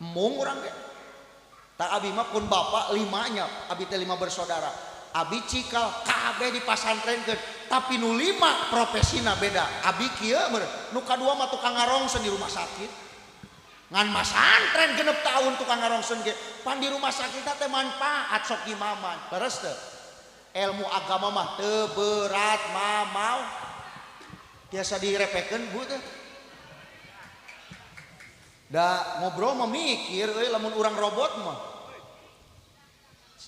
mung urang ge tak abi mah pun bapak limanya abi teh 5 bersaudara abi cikal kabeh di pasantrenkeun tapi nu 5 profesina beda abi kieu nu kadua mah tukang ngarongseun di rumah sakit ngan masantren genep tahun tukang ngarongseun ge pan di rumah sakit teh manfaat sok imaman leres teu ilmu agama mah teu berat mamau biasa direpekeun bu teh da ngobrol mah mikir euy lamun urang robot mah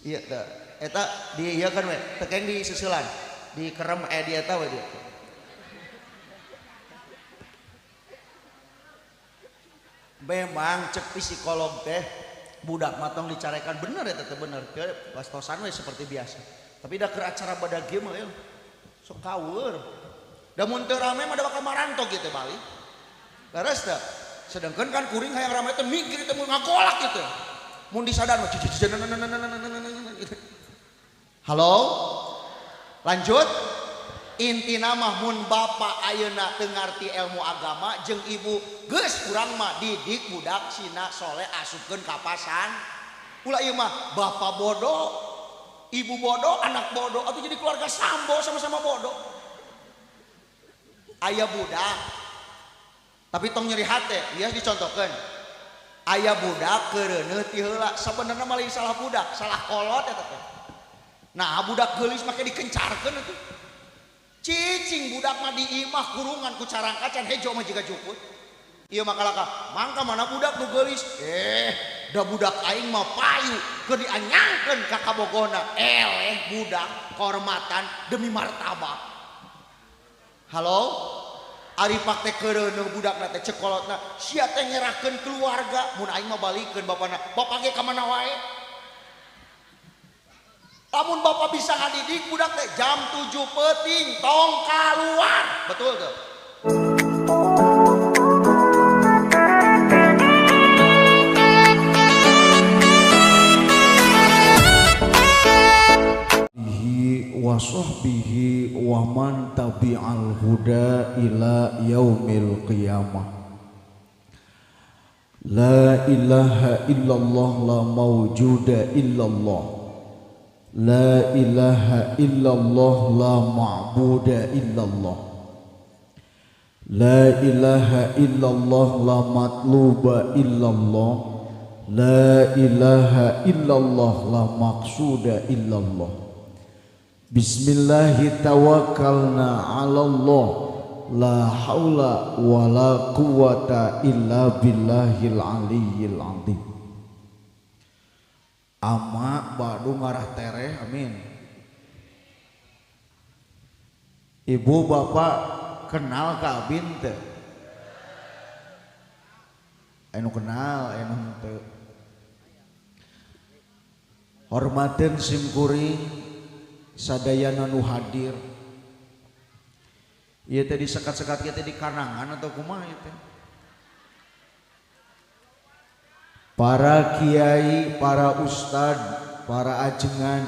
iya teh eta di ieu kan we tekeng di susulan di kerem di eta we dia memang cek psikolog teh budak matong dicarekan bener ya teh bener ke pastosan we seperti biasa tapi da keur acara badag ieu mah sok kawer da mun teu rame mah da bakal marantok gitu balik leres teh sedangkan kan kuring hayang rame teh mikir teh mun ngagolak gitu mun disadar mah halo lanjut intina mah mun bapak ayeuna teu ngarti ilmu agama jeung ibu geus urang mah didik budak sina soleh asupkeun ka pasan ulah ieu mah bapak bodoh ibu bodoh anak bodoh atuh jadi keluarga sambo sama-sama bodoh aya budak tapi tong nyeri hate ieu dicontohkeun aya budak keureuneuh ti heula sabenerna mah lain salah budak salah kolot eta teh nah budak geulis make dikencarkeun atuh cicing budak mah di imah kurungan ku carang kacan hejo mah jiga juput ieu mah kalaka mangka mana budak nu geulis da budak aing mah payu keur dianyangkeun ka kabogona eleh budak kehormatan demi martabat halo ari pakte keureuneuh budakna teh cekolotna sia teh nyerahkeun keluarga mun aing mah balikeun bapana bapak ge ka mana wae lamun bapak bisa ngadidik budak teh jam 7 peuting tong kaluar betul tuh wa sahbihi wa man tabi'al huda ila yaumil qiyamah. La ilaha illallah la mawjuda illallah. La ilaha illallah la ma'buda illallah. La ilaha illallah la matluba illallah. La ilaha illallah la maqsuda illallah. Bismillahi tawakkalna 'ala Allah la haula wala quwata illa billahil aliyyil azim. Ama badu ngarah tereh amin. Ibu bapak kenal ka abin teu? Anu kenal anu teu. Hormateun simkuring sadayana nu hadir ieu teh disekat-sekat ieu teh di kanangan atau kumaha ieu teh para kiai, para ustad, para ajengan,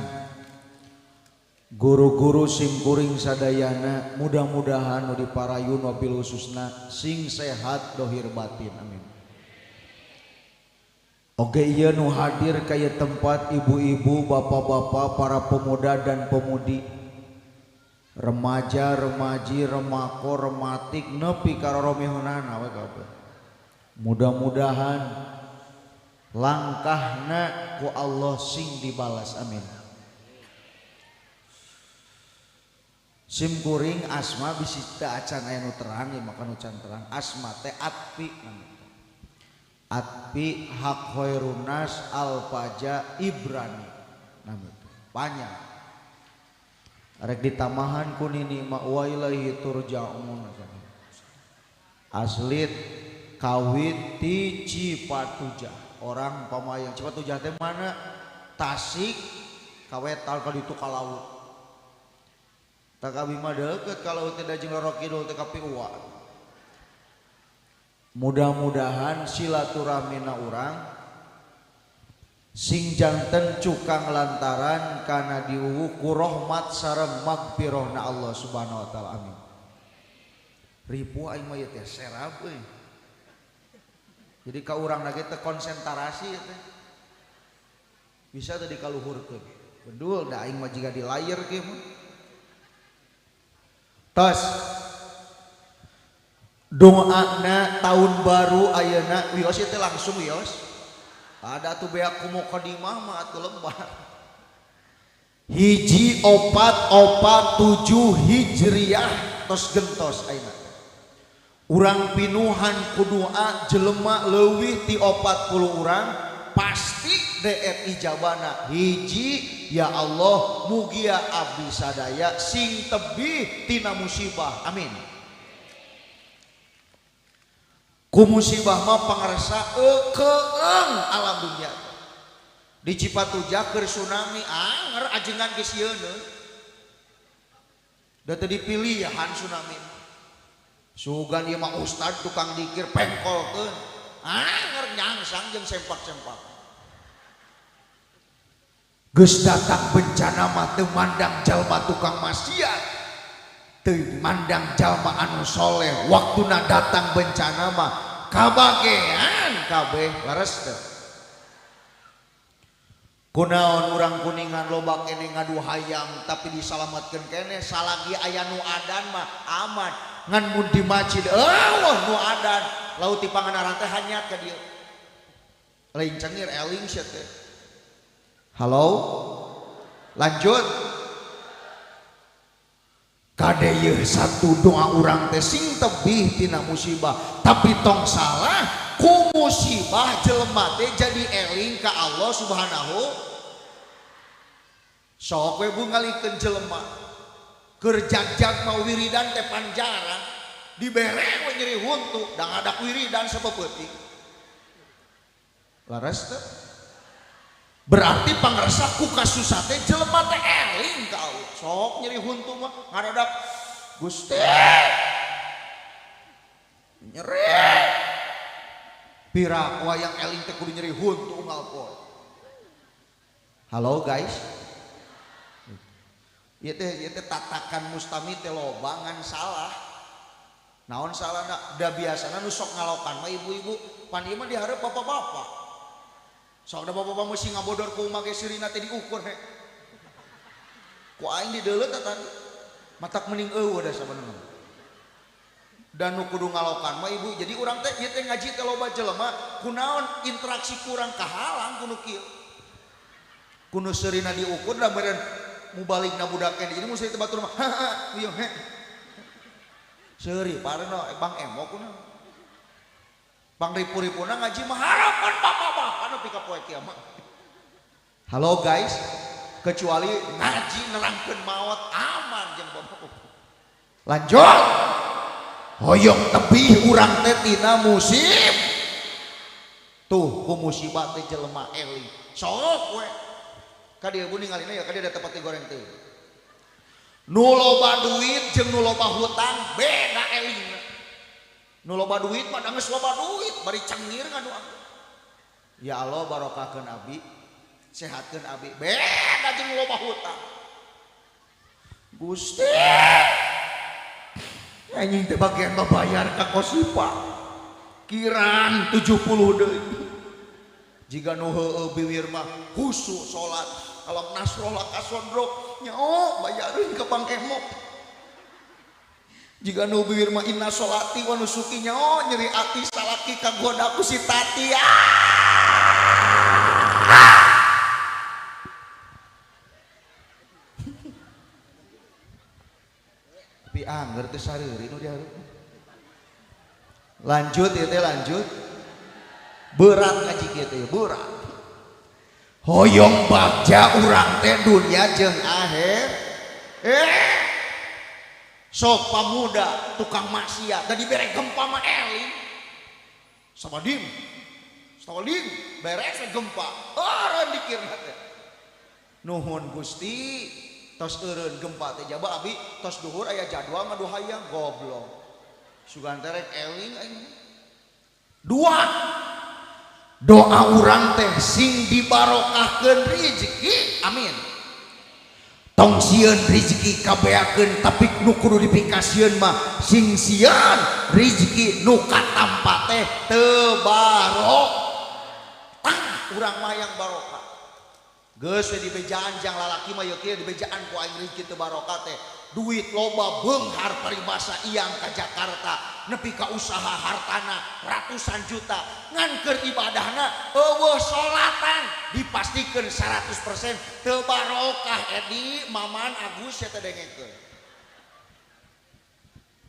guru-guru simkuring sadayana mudah-mudahan nu diparayun wabil khususna sing sehat dohir batin amin. Oke iya nu hadir kaya tempat ibu-ibu, bapak-bapak, para pemuda dan pemudi, remaja, remaji, remako, rematik, nepi karoromehunana we kabeh. Mudah-mudahan langkahna ku Allah sing dibalas amin. Simkuring asma bisi teu acan aya nu terang ya maka nu can terang asma teh atpi namanya. Atpi hak khairunas al-faja Ibrani namanya panjang rek ditamahan kunini ma wa ilaihi turja'un aslit kawit ti Cipatujah orang pamayang Cipatujah teh mana Tasik kawetal ka ditu ka laut tak abi mah deukeut ka laut teh da jeung Loro Kidul teh ka Piuwa. Mudah-mudahan silaturahmina urang sing janten cukang lantaran kana diuwu ku rahmat sareng magfirahna Allah Subhanahu wa taala amin. Ribu aing mah teh serap euy. Jadi ka urang lagi teh konsentrasi teh bisa tadi kaluhurkeun. Bedul da aing mah jiga di layar kieu mah. Tos doana tahun baru ayeuna wios teh langsung wios. Ada tuh beak kumo kadimah mah atuh lembar. Hiji 447 Hijriah tos gentos ayeuna. Urang pinuhan kudua jelema leuwih ti 40 urang pasti deet ijabana hiji ya Allah mugia abdi sadaya sing tebih tina musibah amin. Ku musibah mah pangarsa keeng alam dunia di Cipatujah keur tsunami anger ajengan geus yeuna da teu dipilihan tsunami. Sugan ieu mah ustad tukang dikir pengkolkeun anger nyangsang jeung sempak-sempak. Geus datang bencana mah teu mandang jalma tukang maksiat, teu mandang jalma anu soleh. Waktuna datang bencana mah kabagean kabeh leres teu. Kunaon urang Kuningan loba kene ngadu hayam tapi disalametkeun kene salagi aya nu adan mah aman. Ngan mun di masjid eueuh nu adan laut ti pangandaran teh hanyat ka dieu lain cengir eling sia teh. Halo lanjut kade ieu satu doa urang teh sing tebih tina musibah tapi tong salah ku musibah jelema teh jadi eling ka Allah Subhanahu. Sok we bungalikeun jelema kerjak-jak mau wiridan teh panjara dibereng we nyeri huntu da ngadak wiridan sabeutik laras teh berarti pangrasa ku kasusah teh jelema teh eling ka Allah. Sok nyeri huntu mah ngadadak Gusti nyeri pira wayang eling teh kudu nyeri huntu unggal poe. Halo guys, ieu teh tatakan mustami teh lobangan salah. Naon salahna? Da biasana nu sok ngalokan mah ibu-ibu, pan ieu mah dihareup bapak-bapak. Sok da bapak-bapak mesti ngabodor ku umah ge sirina teh diukur he. Ku aing dideuleut eta matak mending eueuh da sabenerna. Dan nu kudu ngalokan mah ibu. Jadi urang teh ieu teh ngaji teh loba jelema, kunaon interaksi kurang kahalang kuno kieu. Kuno sirina diukur da meureun mubalik na budak ini jadi mesti batur mah iya he seuri pareno bang emo kuna bang ripu-ripuna ngaji mah harapan bapak-bapak nepi ka poe kiamat. Halo guys, kecuali ngaji nerangkeun maot aman jeung bapak. Lanjut hoyong tebih urang teh tina musib tuh ku musibah teh jelema eling sok we kadia bu ningalina ya kadia ada tempat digoreng teh. Nu loba duit jeung nu loba hutang beda elingna. Nu loba duit mah geus loba duit bari cengir nganu aku. Ya Allah barokahkeun abi, sehatkeun abi. Beda jeung nu loba hutang. Gusti anjing teh bagian babayar ka kosipa. Kirang 70 deui. Jika nu heueuh biwir mah husu salat. Alam nasrolah kasondrok nyao bayarin ke Bang Emo. Jika nu bibir mah inna sholati wa nusuki nyao nyeri ati salaki kagoda ku si tati tapi angger teh sareuri nu dihareup. Lanjut ieu teh lanjut berat ngaji kieu teh berat. Hoyong bagja urang teh dunia jeung akhir sok pamuda tukang maksiat da dibere gempa mah eling sabadim beres gempa eureun dikirna teh nuhun Gusti tos eureun gempa teh jaba abi tos duhur aya jadwal ngadu hayang goblok sugan teh rek eling aing dua doa urang teh sing dibarokahkeun rezeki amin tong sieun rezeki kabeakeun tapi nu kudu dipikasieun mah sing sieun rezeki nu katampa teh teu barokah. Urang mah yang barokah geus we di bejaan jang lalaki mah ieu kieu di bejaan ku aing rezeki teu barokah teh duit loba beunghar paribasa iyang ka Jakarta nepi ka usaha hartana ratusan juta ngan keur ibadahna eueuh salatan dipastikeun 100% teu barokah. Edi Maman Agus eta dengekeun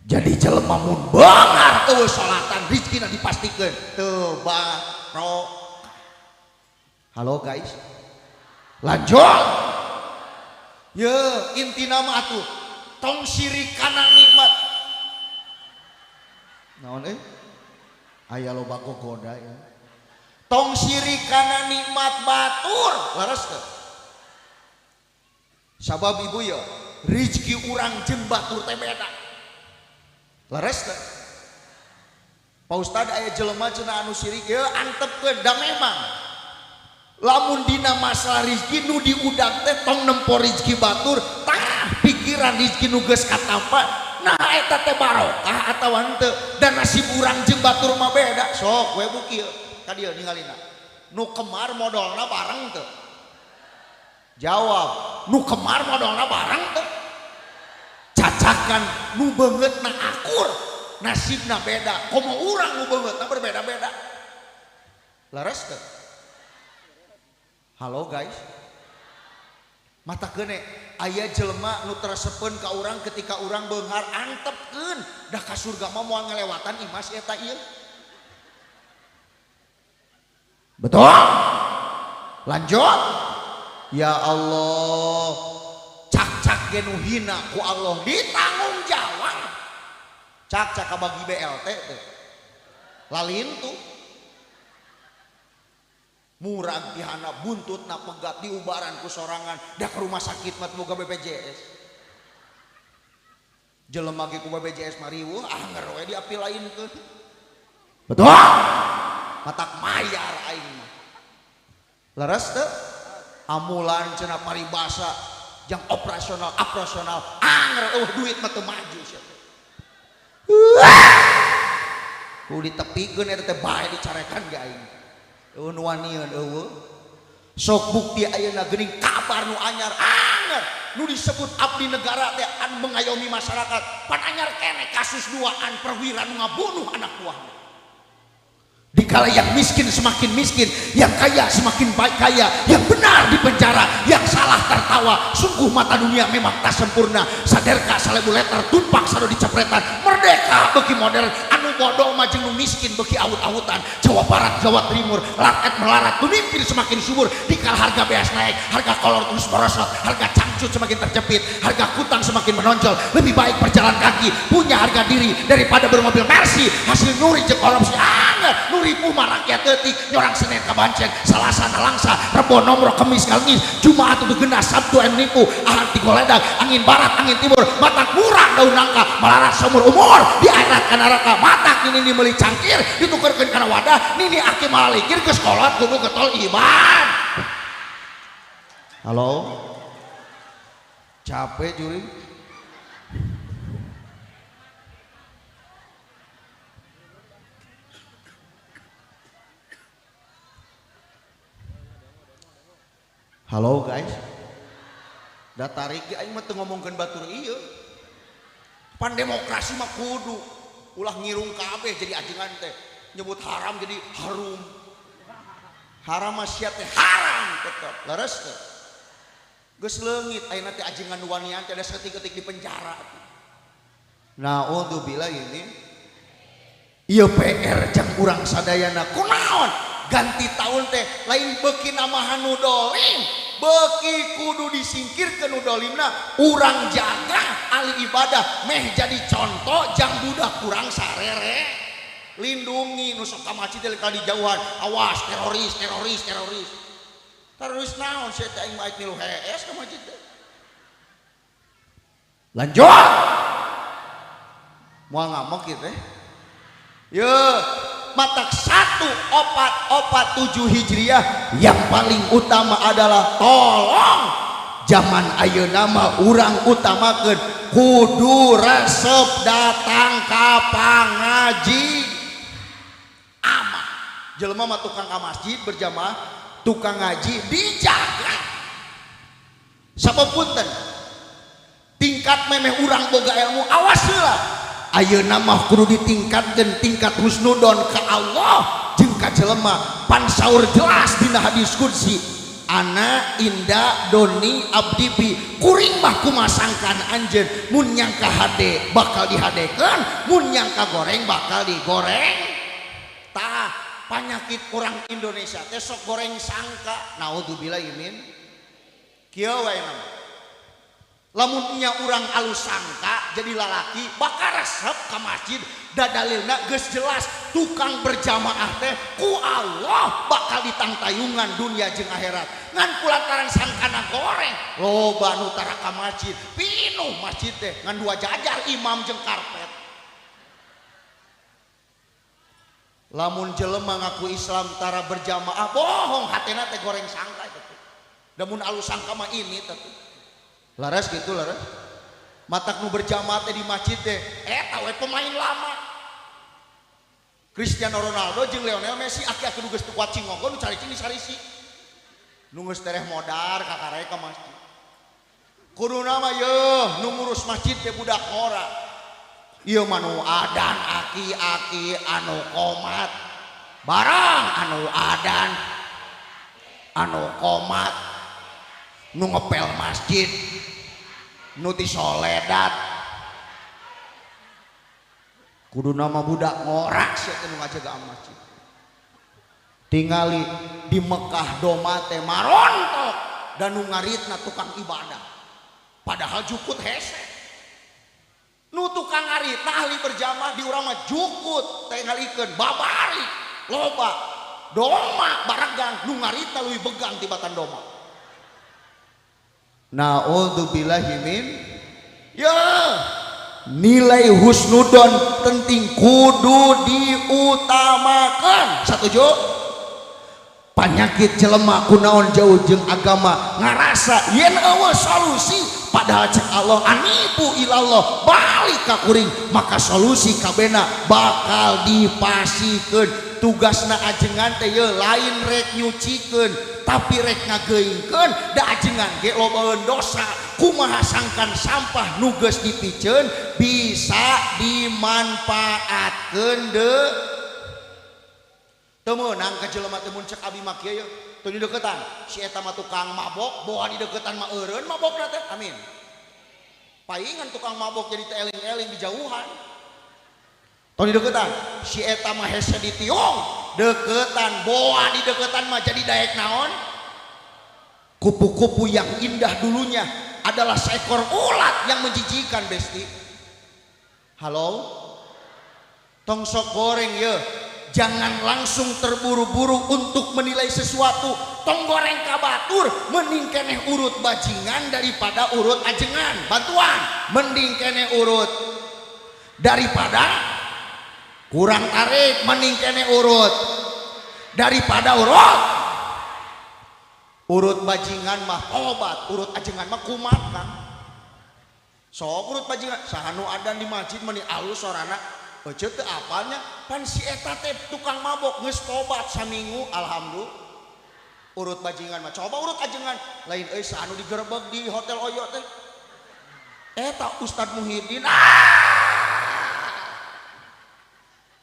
jadi jelema mun beunghar eueuh salatan rezekina dipastikeun teu barokah. Halo guys, lanjut ye intina mah atuh tong sirik kana nikmat naon aya loba gogoda ya tong sirik kana nikmat batur laras teh sabab ibu ya rezeki urang jeung batur teh beda laras teh Pak Ustad aya jelema cenah anu sirik ya antepkeun da memang lamun dina masalah rezeki nu diudang teh tong nempo rezeki batur tah pikiran rezeki nu geus katampa nah eta teh barokah atawa henteu dan nasib urang jeung batur mah beda. Sok we buki ka dieu ningalina nu kemar modalna bareng teu jawab nu kemar modalna bareng teu cacakan nu beungeutna akur nasibna beda komo urang nu beungeutna berbeda-beda laras teu. Halo guys, mata kene aya jelema nu teresepeun ka urang ketika urang beunghar antepkeun dah ka surga mah moal ngelewatan imas eta ieu. Betul? Lanjut. Ya Allah, cak-cak ge nu hina ku Allah ditanggung jawab. Cak-cak ka bagi BLT teh. Lalintu murag dihana buntutna pegat diubaran ku sorangan dah ke rumah sakit mat boga BPJS jelema ge ku BPJS mariweuh anger we diapi lainkeun. Betul matak mayar aing mah leres teu amulan cenah paribasa jang operasional anger duit mah teu maju sia ku ditepikeun eta teh bae dicarekan ge aing nuanian eueuh sok bukti ayeuna geuning kabar nu anyar anger nu disebut abdi negara teh anu mengayomi masyarakat pan anyar keneh kasus duaan perwira nu ngabunuh anak buahna dikala yang miskin semakin miskin yang kaya semakin baik kaya yang benar di penjara yang salah tertawa sungguh mata dunia memang tak sempurna saderka salebu letter tumpak sado dicepretan merdeka beki modern anu bodoh mah jeung nu miskin beki awut-awutan Jawa Barat Jawa Timur rakyat melarat pemimpin semakin subur dikala harga beas naik harga kolor terus merosot harga cangcut semakin terjepit harga kutang semakin menonjol lebih baik berjalan kaki punya harga diri daripada bermobil Mercy hasil nyuri jeung korupsi anger ribu mah rakyat teutik nyorang Senin ka Banceng Salasa na Langsa Rebo Nomor Kemis Kalngis Jumaat itu Genas Sabtu nipu Ahad digoledag angin barat angin timur matak murah daun nangka melarat seumur umur di akhirat ka neraka matak ini meuli cangkir ditukerkeun kana wadah nini aki malalikir geus kolot kudu getol iman. Halo capek juri halo guys, da tarik aing mah teu ngomongkeun batur ieu. Pan demokrasi mah kudu ulah ngirung kabeh jadi ajengan teh. Nyebut haram jadi harum. Haram mah sia teh haram tetep. Leres teh. Geus leungit ayeuna teh ajengan wanian teh da saeutik-eutik di penjara. Naudzubillah ini. Ieu PR jang urang sadayana kunaon? Ganti tahun teh lain beki namahan nu dolim beki kudu disingkirkeun nu dolimna urang jaga ahli ibadah meh jadi contoh jang budak kurang sarere lindungi nu sok ka masjid teh ka dijauhan awas teroris naon sia teh aing mah milu hees ka masjid teh. Lanjut moal ngamok kieu teh ye matak 1447 Hijriah yang paling utama adalah tolong zaman ayeuna mah urang utamakeun kudu resep datang ka pangaji aman. Jelema mah tukang ka masjid berjamaah, tukang ngaji dijaga. Sabapunten tingkat memeh urang boga ilmu awas heula. Ayeuna mah kudu ditingkatkeun tingkat husnudon ka Allah jeung ka jelema. Pan saur jelas dina hadis qudsi, ana inda doni abdi bi, kuring mah kumasangkan anjeun mun nyangka hade bakal dihadekeun, mun nyangka goreng bakal digoreng. Tah panyakit orang Indonesia teh sok goreng sangka. Naudzubillah min kieu wae nama. Lamun nya urang alus sangka jadi lalaki bakal resep ka masjid da dalilna geus jelas tukang berjamaah teh ku Allah bakal ditangtayungan dunia jeung akhirat. Ngan kulantaran sangkana goreng loba nu tara ka masjid pinuh masjid teh ngan dua jajar imam jeung karpet. Lamun jelema ngaku Islam tara berjamaah bohong hatena teh goreng sangka itu. Da mun alus sangka mah ini teh laras gitu laras. Matak nu berjamaah teh di masjid teh eta we pemain lama. Cristiano Ronaldo jeung Lionel Messi aki-aki nu geus teu kuat cingogo nu caricing di sarisi. Nu geus tereh modar kakare ka masjid. Kuduna mah yeuh nu ngurus masjid teh budak ngora. Ieu mah nu adan aki-aki anu komat. Barang anu adan anu komat nu ngepel masjid nu ti soledat kudu nama budak ngorak sia teh nu ngajagaan masjid. Tingali di Mekah doma teh marontok dan nu ngaritna tukang ibadah padahal jukut hese. Nu tukang ngaritna ahli berjamaah di urang mah jukut teh ngalikeun babari loba doma baragang nu ngaritna leuwih begang tibatan doma. Naudzubillahi min ya nilai husnudon penting kudu diutamakan. Satuju panyakit jelema kunaon jauh jeung agama ngarasa yen eueuh solusi padahal cek Allah anibu ilallah balik ka kuring maka solusi kabena bakal dipasikeun. Tugasna ajengan teh ye lain rek nyucikeun tapi rek ngageingkeun da ajengan ge lobaeun dosa. Kumaha sangkan sampah nu geus dipiceun bisa dimanfaatkeun deui. Teu meunang ka jelema teh mun cek abi mah kieu teu di deukeutan si eta mah tukang mabok boa di deukeutan mah eureun mabokna teh amin. Paingan tukang mabok jadi teh eling-eling di jauhan. Tong di deketan si eta mah hese di tiung deketan boa di deketan mah jadi daek naon. Kupu-kupu yang indah dulunya adalah seekor ulat yang menjijikan besti. Halo tong sok goreng ye jangan langsung terburu-buru untuk menilai sesuatu. Tong goreng kabatur mending keneh urut bajingan daripada urut ajengan. Bantuan mending keneh urut daripada kurang tarik, mending kene urut daripada urut bajingan mah obat, urut ajengan mah kumat kan. Sok urut bajingan sahanu adan di masjid meni alus sorana ece teh apanya pan si eta teh tukang mabok geus tobat saminggu alhamdulillah. Urut bajingan mah coba urut ajengan lain euy sahanu digerebeg di hotel Oyo teh eta Ustad Muhyiddin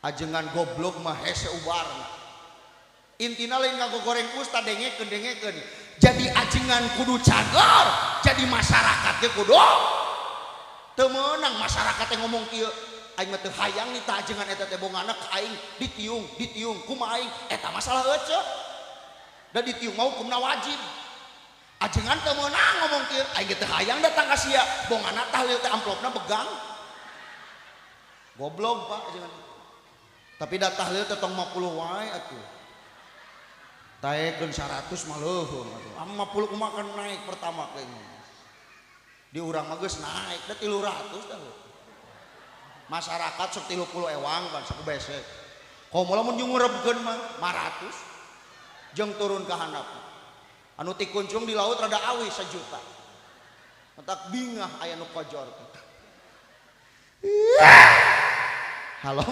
ajengan goblok mah hese ubarna. Intina lain nganggo goreng ustad dengekeun jadi ajengan kudu cager jadi masyarakat ge kudu teu meunang. Masyarakat teh ngomong kieu aing mah teu hayang nih tah ajengan eta teh bongana ka aing ditiung kumaha aing eta masalah ece da ditiung mau hukumna wajib. Ajengan teu meunang ngomong kieu aing teh hayang datang ka sia bongana tahlil teh amplopna begang goblok Pak ajengan. Tapi da tahlil teh tong 50 wae atuh. Taekeun 100 mah leuheung atuh. 50 kumaha kan naik pertama kayaknya. Di urang mah geus naik da 300 dah. Masyarakat sok 30 ewang kan saku besek. Komo lamun nyungeurebkeun mah 500. Jeung turun ka handap. Anu ti kuncung di laut rada awi 1 juta. tak bingah aya nu kojor. Halo.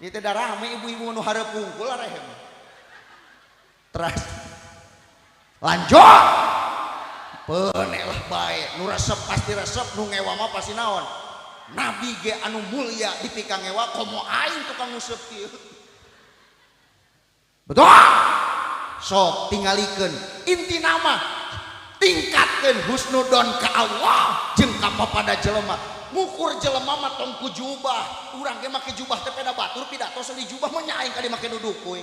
Ieu teh da rame ibu-ibu nu hareup pungkul arehem. Terus lanjut. Penelah bae, nu resep pasti resep, nu ngewa mah pasti naon. Nabi ge anu mulia dipika ngewa komo aing tukang nguseup kieu. Betul. Sok tingalikeun inti nama tingkatkeun husnudon ka Allah jeung ka papada jelema. Ngukur jelema mah tong ku jubah. Urang ge make jubah teh peda batur pidato seli jubah mah nya aing ka make duduk we.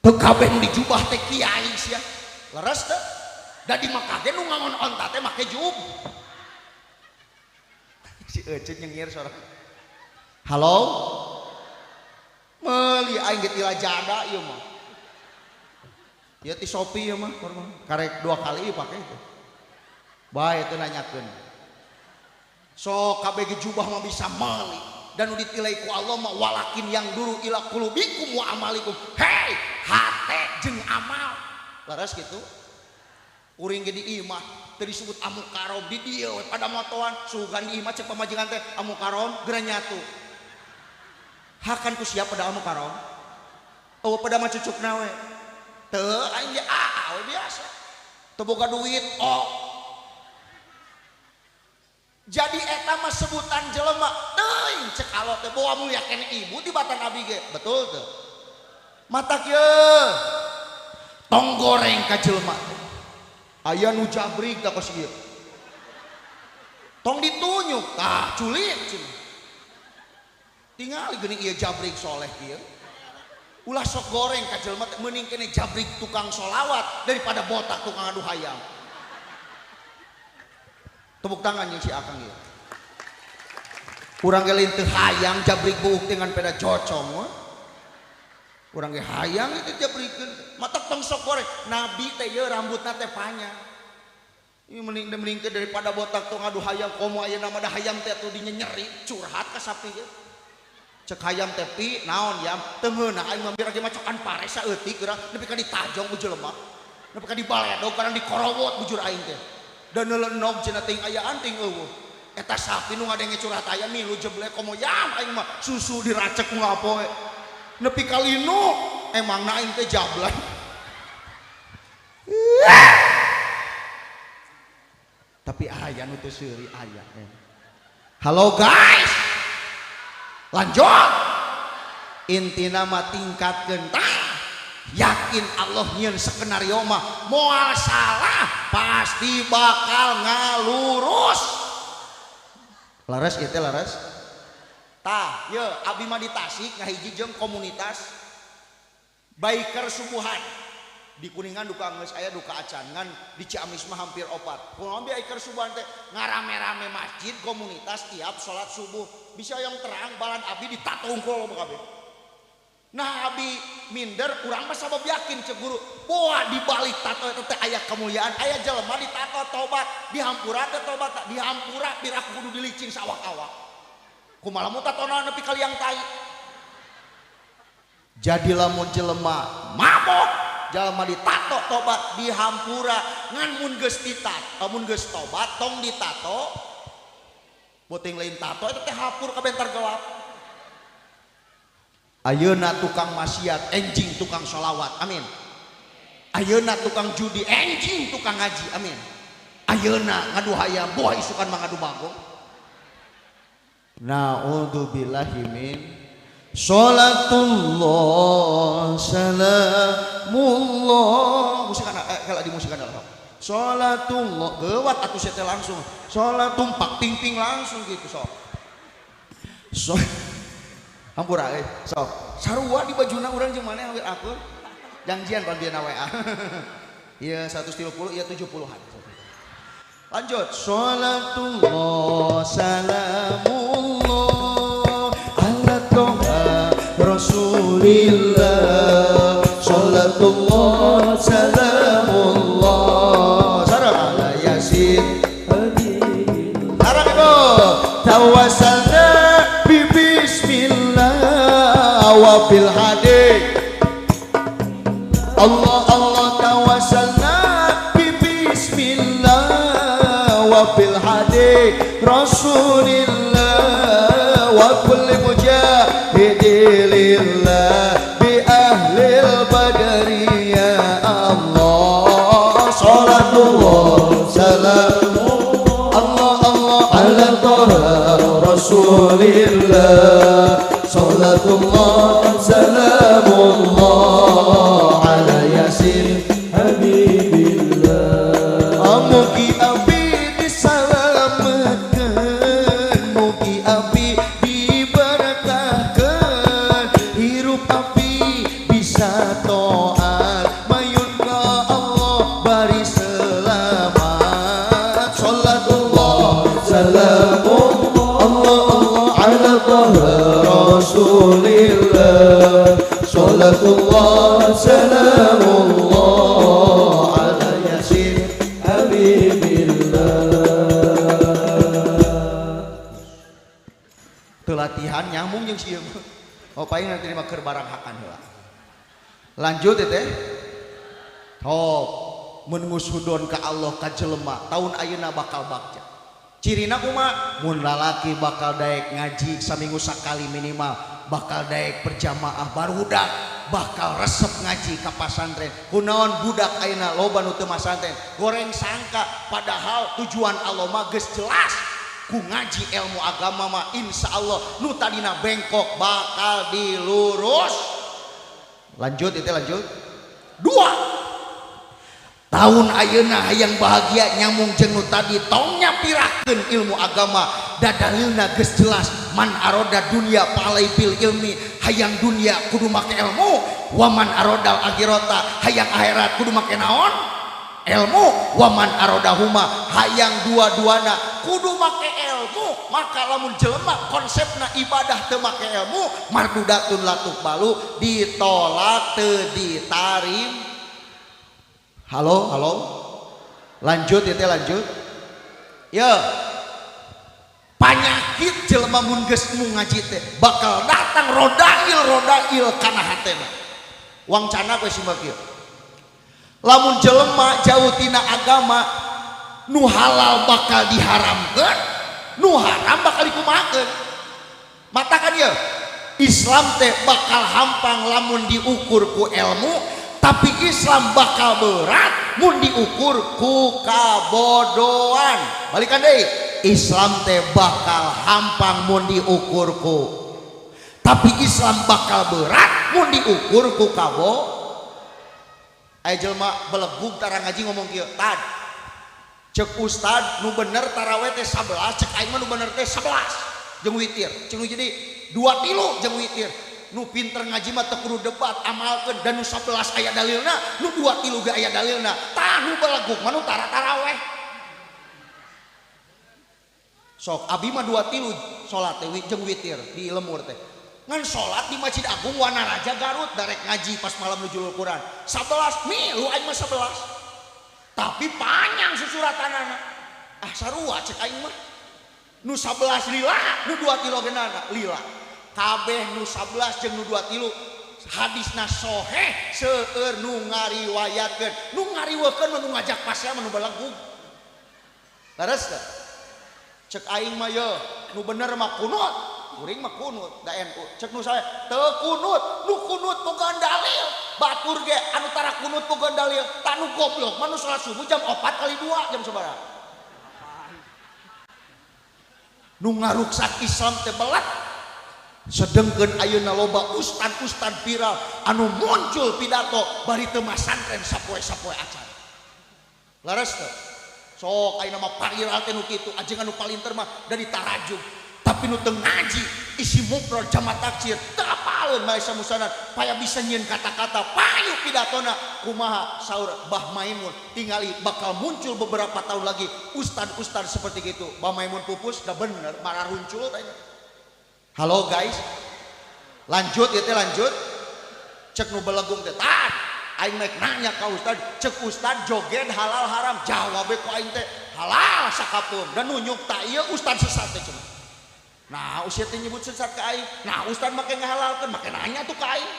Teu kabeh di jubah teh kiai sia. Leres teh. Da di Makkah ge nu ngangon onta teh make jubah. Si Eceun nyengir sorang. Halo? Meuli aing ge tila jada ieu mah. Ieu ti Shopee ieu mah, karek 2 kali pake itu. Bae teu nanyakeun. So kabeh ge jubah mah bisa meuli dan nu ditilai ku Allah mah walakin yang dulu ila qulubikum wa amalikum. Hei, hate jeung amal. Laras gitu. Uring ge di imah teu disebut amukarom di dieu we pada motoan sugan di imah cek pamajikan teh amukarom geura nyatu. Hakan ku siap pada amukarom. Oh pada mah cucukna we. Teu aing ge we biasa. Teu boga duit oh. Jadi eta mah sebutan jelema teuing cek Allah teh bawa muliakeun ibu di batan abi ge. Betul teu? Matak ye. Tong goreng ka jelema teh. Aya nu jabrig da ka ieu. Tong ditunyuk tah culik cenah. Tingali geuning ieu jabrig soleh kieu. Ulah sok goreng ka jelema teh mending kene jabrig tukang sholawat daripada botak tukang adu hayam. Tepuk tangan yang si Akang ieu. Urang ge lain teu hayang jabrig buuk dengan peda cocong mah. Urang ge hayang itu jabrikeun. Matak tong sok goreng. Nabi teh ieu rambutna teh panjang. Ieu mending teh daripada botak tong adu hayam komo ayeuna mah da hayam teh atuh dinya nyeri curhat ka sapi ieu. Cek hayam teh pi naon yam teungeuna aing mah birage macokan pare saeutik geura nepi ka ditajong ku jelema. Nepi ka dibaledog karang dikorowot bujur aing teh. Dan nelenog cenah ting aya anting eueuh. Eta sapi nu ngadenge curhat aya milu jeblek komo yam aing mah susu diracek ku ngapoe. Nepi ka linu emangna aing teh jablay. Tapi aya nu teu seuri aya. Halo guys. Lanjut. Intina mah tingkatkeun tah. Yakin Allah nyieun skenario mah moal salah pasti bakal ngalurus. Laras ieu teh laras. Tah, ye abdi mah di Tasik ngahiji jeung komunitas biker subuhan. Di Kuningan duka geus aya duka acan ngan di Ciamis mah hampir 4. Kumaha biker subuhan teh ngarame-rame masjid komunitas tiap salat subuh. Bisa yang terang balan abdi ditato unggul kabeh. Nah abi minder urang mah sabab yakin cek guru boa di balik tato eta teh aya kemuliaan aya jelema ditato tobat dihampura teh tobat dihampura birak kudu dilicin sawak-awak kumaha lamun tatona nepi ka liang tai. Jadi lamun jelema mabok jelema ditato tobat dihampura ngan mun geus ditato mun geus tobat tong ditato beuting lain tato eta teh hapur kabentar gelap. Ayeuna tukang maksiat enjing tukang sholawat amin. Ayeuna tukang judi enjing tukang ngaji amin. Ayeuna ngadu hayam boh isukan mangadu bagong. Na'udzubillahi min sholatullah salamullah musikan kalau di musikan adalah sholatullah gewat atuh teh langsung sholat tumpak ting-ting langsung gitu sok. Hampura sok sarua di bajuna urang jeung maneh awet aku janjian pan dieuna WA. Ieu 130 ieu 70-an. Lanjut sholatullah salamullah ala toha rasulillah sholatullah salamullah sareng ala yasin sareng ibu tawassalna bi bismillah wa bil hadi Allah Allah tawassalna bi bismillah fil hadi Rasulillah wa kulli mujahidilillah bi ahlil badri ya Allah salatullah salam Allah Allah ala taha Rasulillah salatullah salamullah ala yasin habibillah mugi abi disalametkeun mugi abi diberkahkeun hirup abi bisa taat mayun ka Allah bari selamat salatullah salamullah Allah Allah ala taha Rasulillah salatullah salamullah ala yasin habibillah. Teu latihan nyambung jeung sieun. Oh paling nanti terima keur barang hakan heula. Lanjut teh. Top mun ngusudon ka Allah ka jelema taun ayeuna bakal bagja. Cirina kumaha? Mun lalaki bakal daek ngaji saminggu sakali minimal, bakal daek berjamaah barudak, bakal resep ngaji ka pasantren. Kunaon budak ayeuna loba nu teu masantren, goreng sangka padahal tujuan Allah mah geus jelas. Ku ngaji ilmu agama mah insyaallah nu tadina bengkok bakal dilurus. Lanjut itu lanjut. 2. Tahun ayeuna hayang bahagia nyamung jeung nu tadi tong nyapirakeun ilmu agama da dalilna geus jelas man aroda dunya palai bil ilmi hayang dunya kudu make ilmu wa man arodal akhirata hayang akhirat kudu make naon ilmu wa man aroda huma hayang dua-duana kudu make ilmu maka lamun jelema konsepna ibadah teu make ilmu mardudatun latuk balu ditolak teu ditarim. Halo, halo. Lanjut ya teh lanjut. Ya. Panyakit jelema mun geus ngaji teh bakal datang rodail kana hatena. Wangcana we simak ieu. Lamun jelema jauh tina agama nu halal bakal diharamkeun, nu haram bakal dikumahakeun. Matakan ieu. Islam teh bakal hampang lamun diukur ku ilmu. Tapi Islam bakal berat mun diukur ku kabodohan. Balikan deui. Islam teh bakal hampang mun diukur ku. Tapi Islam bakal berat mun diukur ku kabo. Aya jelema belegug tara ngaji ngomong kieu, "Tad, cek ustad nu bener tarawih teh 11, cek aing mah nu bener teh 11 jeung witir." Cek nu jadi 2 tilu jeung witir. Nu pinter ngaji mah teu kudu debat amalkeun dan nu 11 aya dalilna nu 2 tilu ge aya dalilna tah nu belegug mah nu taraweh sok abi mah 2 tilu salat teh jeung witir di lemur teh ngan salat di Masjid Agung Wanaraja Garut darek ngaji pas malam nujul Quran 11 milu aing mah 11 tapi panjang susuratanana sarua cek aing mah nu 11 lila nu 2 tilu genana lila kabeh nu 11 jeung nu 2 tilu hadisna sahih seueur nu ngariwayatkeun nu ngariweukeun nu ngajak pasea nu balegug leres teh cek aing mah ye nu bener mah kunut kuring mah kunut da NU cek nu saya teu kunut nu kunut boga dalil batur ge anu tara kunut boga dalil tah nu goblok mah nu salat subuh jam 4 kali 2 jam sabaraha nu ngaruksak Islam teh belat. Sedengkeun ayeuna loba ustad viral anu muncul pidato bari teu masantren sapoe-sapoe acan. Laras teu? Sok ayeuna mah viral teh nu kitu, ajeng anu palinter mah dari tarajum. Tapi nu teu ngaji, isi mufrad jama tafsir, teu apaleun bae samusanan, paya bisa nyieun kata-kata payu pidatona kumaha saur Bah Maimun. Tingali bakal muncul beberapa tahun lagi ustad seperti gitu. Bah Maimun pupus da bener mararuncul tanya. Halo guys, lanjut ya teh lanjut. Cek nu belegung teh, "Tad, aing mek nanya ka ustad, cek ustad joget halal haram?" Jawab ku aing teh, "Halal sakapun." Dan nunjuk tak ieu ustad sesat teh cenah. Nah, usia teh nyebut sesat ka aing. Nah, ustad make ngahalalkeun, make nanya tuh ka aing.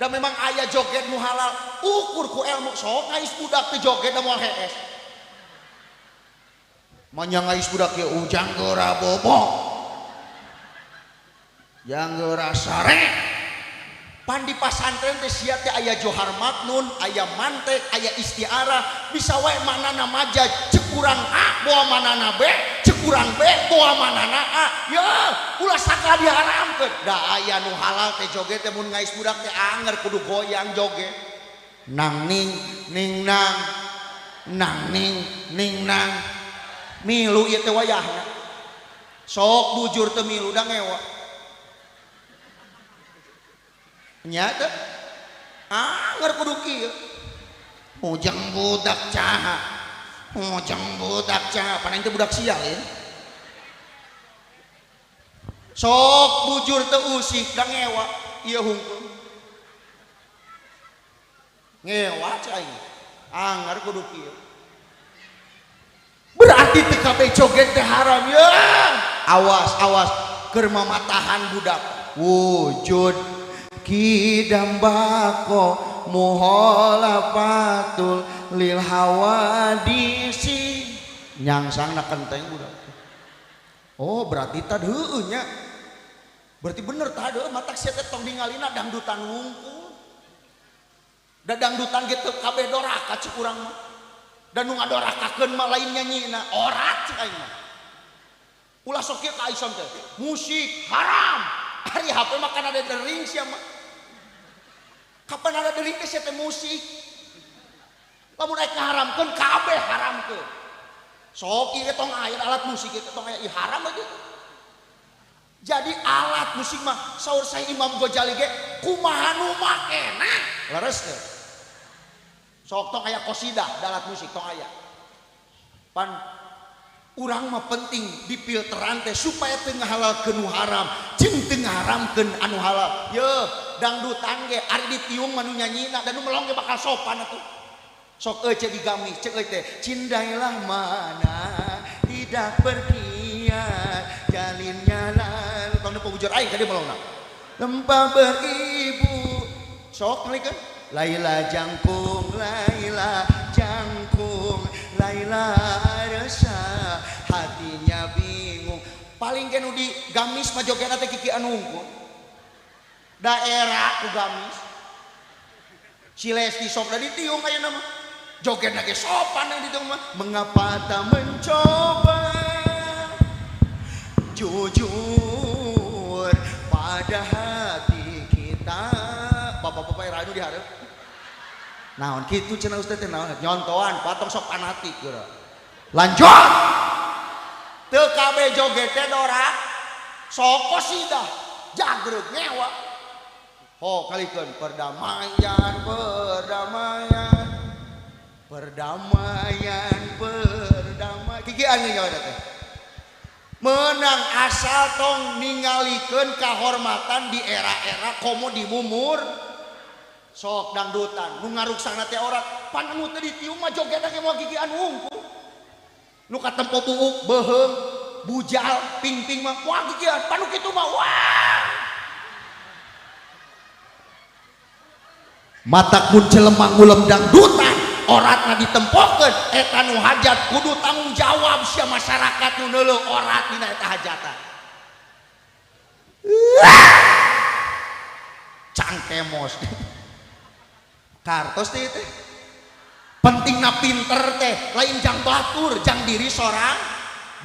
Dan memang aya joget nu halal, ukur ku ilmu sok ngais budak teh joget da moal hees. manyangais budak ya ujang geura bobok yang geura sare pan di pasantren teh sia teh aya johar maknun aya mantek aya istiarah bisa wae manana maja cek urang A boa manana B cek urang B boa manana A ya ulah sakala diharamkeun da aya nu halal teh joget teh mun ngais budak teh anger kudu goyang joget nang ning ning nang ning nang milu ieu teh wayahna sok bujur teu milu da ngewa nyata anger kudu kieu ujang budak caha paling teh budak sial ya sok bujur teu usih da ngewa ieu hungkul ngewa cai anger kudu kieu berarti teu kabeh joget teh haram ya awas keur mamatahan budak wujud kidambako muholafatul lil hawadisi nyangsangna kenteng budak. Oh berarti tadi nya berarti bener tadi matak sia teh tong ningalina dangdutan wungkul da dangdutan gitu kabeh doraka cek urang mah dan nu ngadorakakeun mah lain nyanyina orat cek aing mah ulah sok kieu ka Aison teh musik haram hari HP mah kan ada dering sia mah kapan ada dering teh sia teh musik lamun aing ngaharamkeun kabeh haramkeun sok ieu tong aya alat musik ieu tong aya haram aja jadi alat musik mah saur saya Imam Ghazali ge kumaha nu makena leres teh sok tong aya qosidah da alat musik tong aya pan urang mah penting dipilteran teh supaya teu ngahalalkeun nu haram jeung teu ngaharamkeun anu halal ye dangdutan ge ari ditiung mah nu nyanyina dan nu melong ge bakal sopan atuh sok cek digamis cek teh cindailah mana tidak berkhianat jalinnya lalu tong nu pabujur aing tadi melongna lempah beribu sok ngalikeun Laila jangkung Laila resah hatinya bingung paling kenu di gamis mah jogetna teh kiki anu hungkul daerah ku gamis si Lesti sok da ditiung ayeuna mah jogetna ge sopan yang ditiung mah mengapa tak mencoba jujur pada hati kita bapak-bapak radio diharap naon kitu cenah ustaz teh naon nyontoan patong sok fanatik geura lanjut teu kabeh joget teh dorak sok qosidah jagreg ngewa ho kalikeun perdamaian kiki anu nyawa teh menang asal tong ningalikeun kahormatan di era-era komo di mumur sok dangdutan nu ngaruksana teh orat pan anu teh ditiung mah jogetna ge moal gigian hungkul nu katempo buuk beheung bujal pingping mah moal gigian pan nu kitu mah wah matak mun celemang ngulem dangdutan oratna ditempokeun eta nu hajat kudu tanggung jawab sia masyarakat nu neuleuh orat dina eta hajatan cangkemos kartos teh pentingna pinter teh lain jang batur jang diri sorang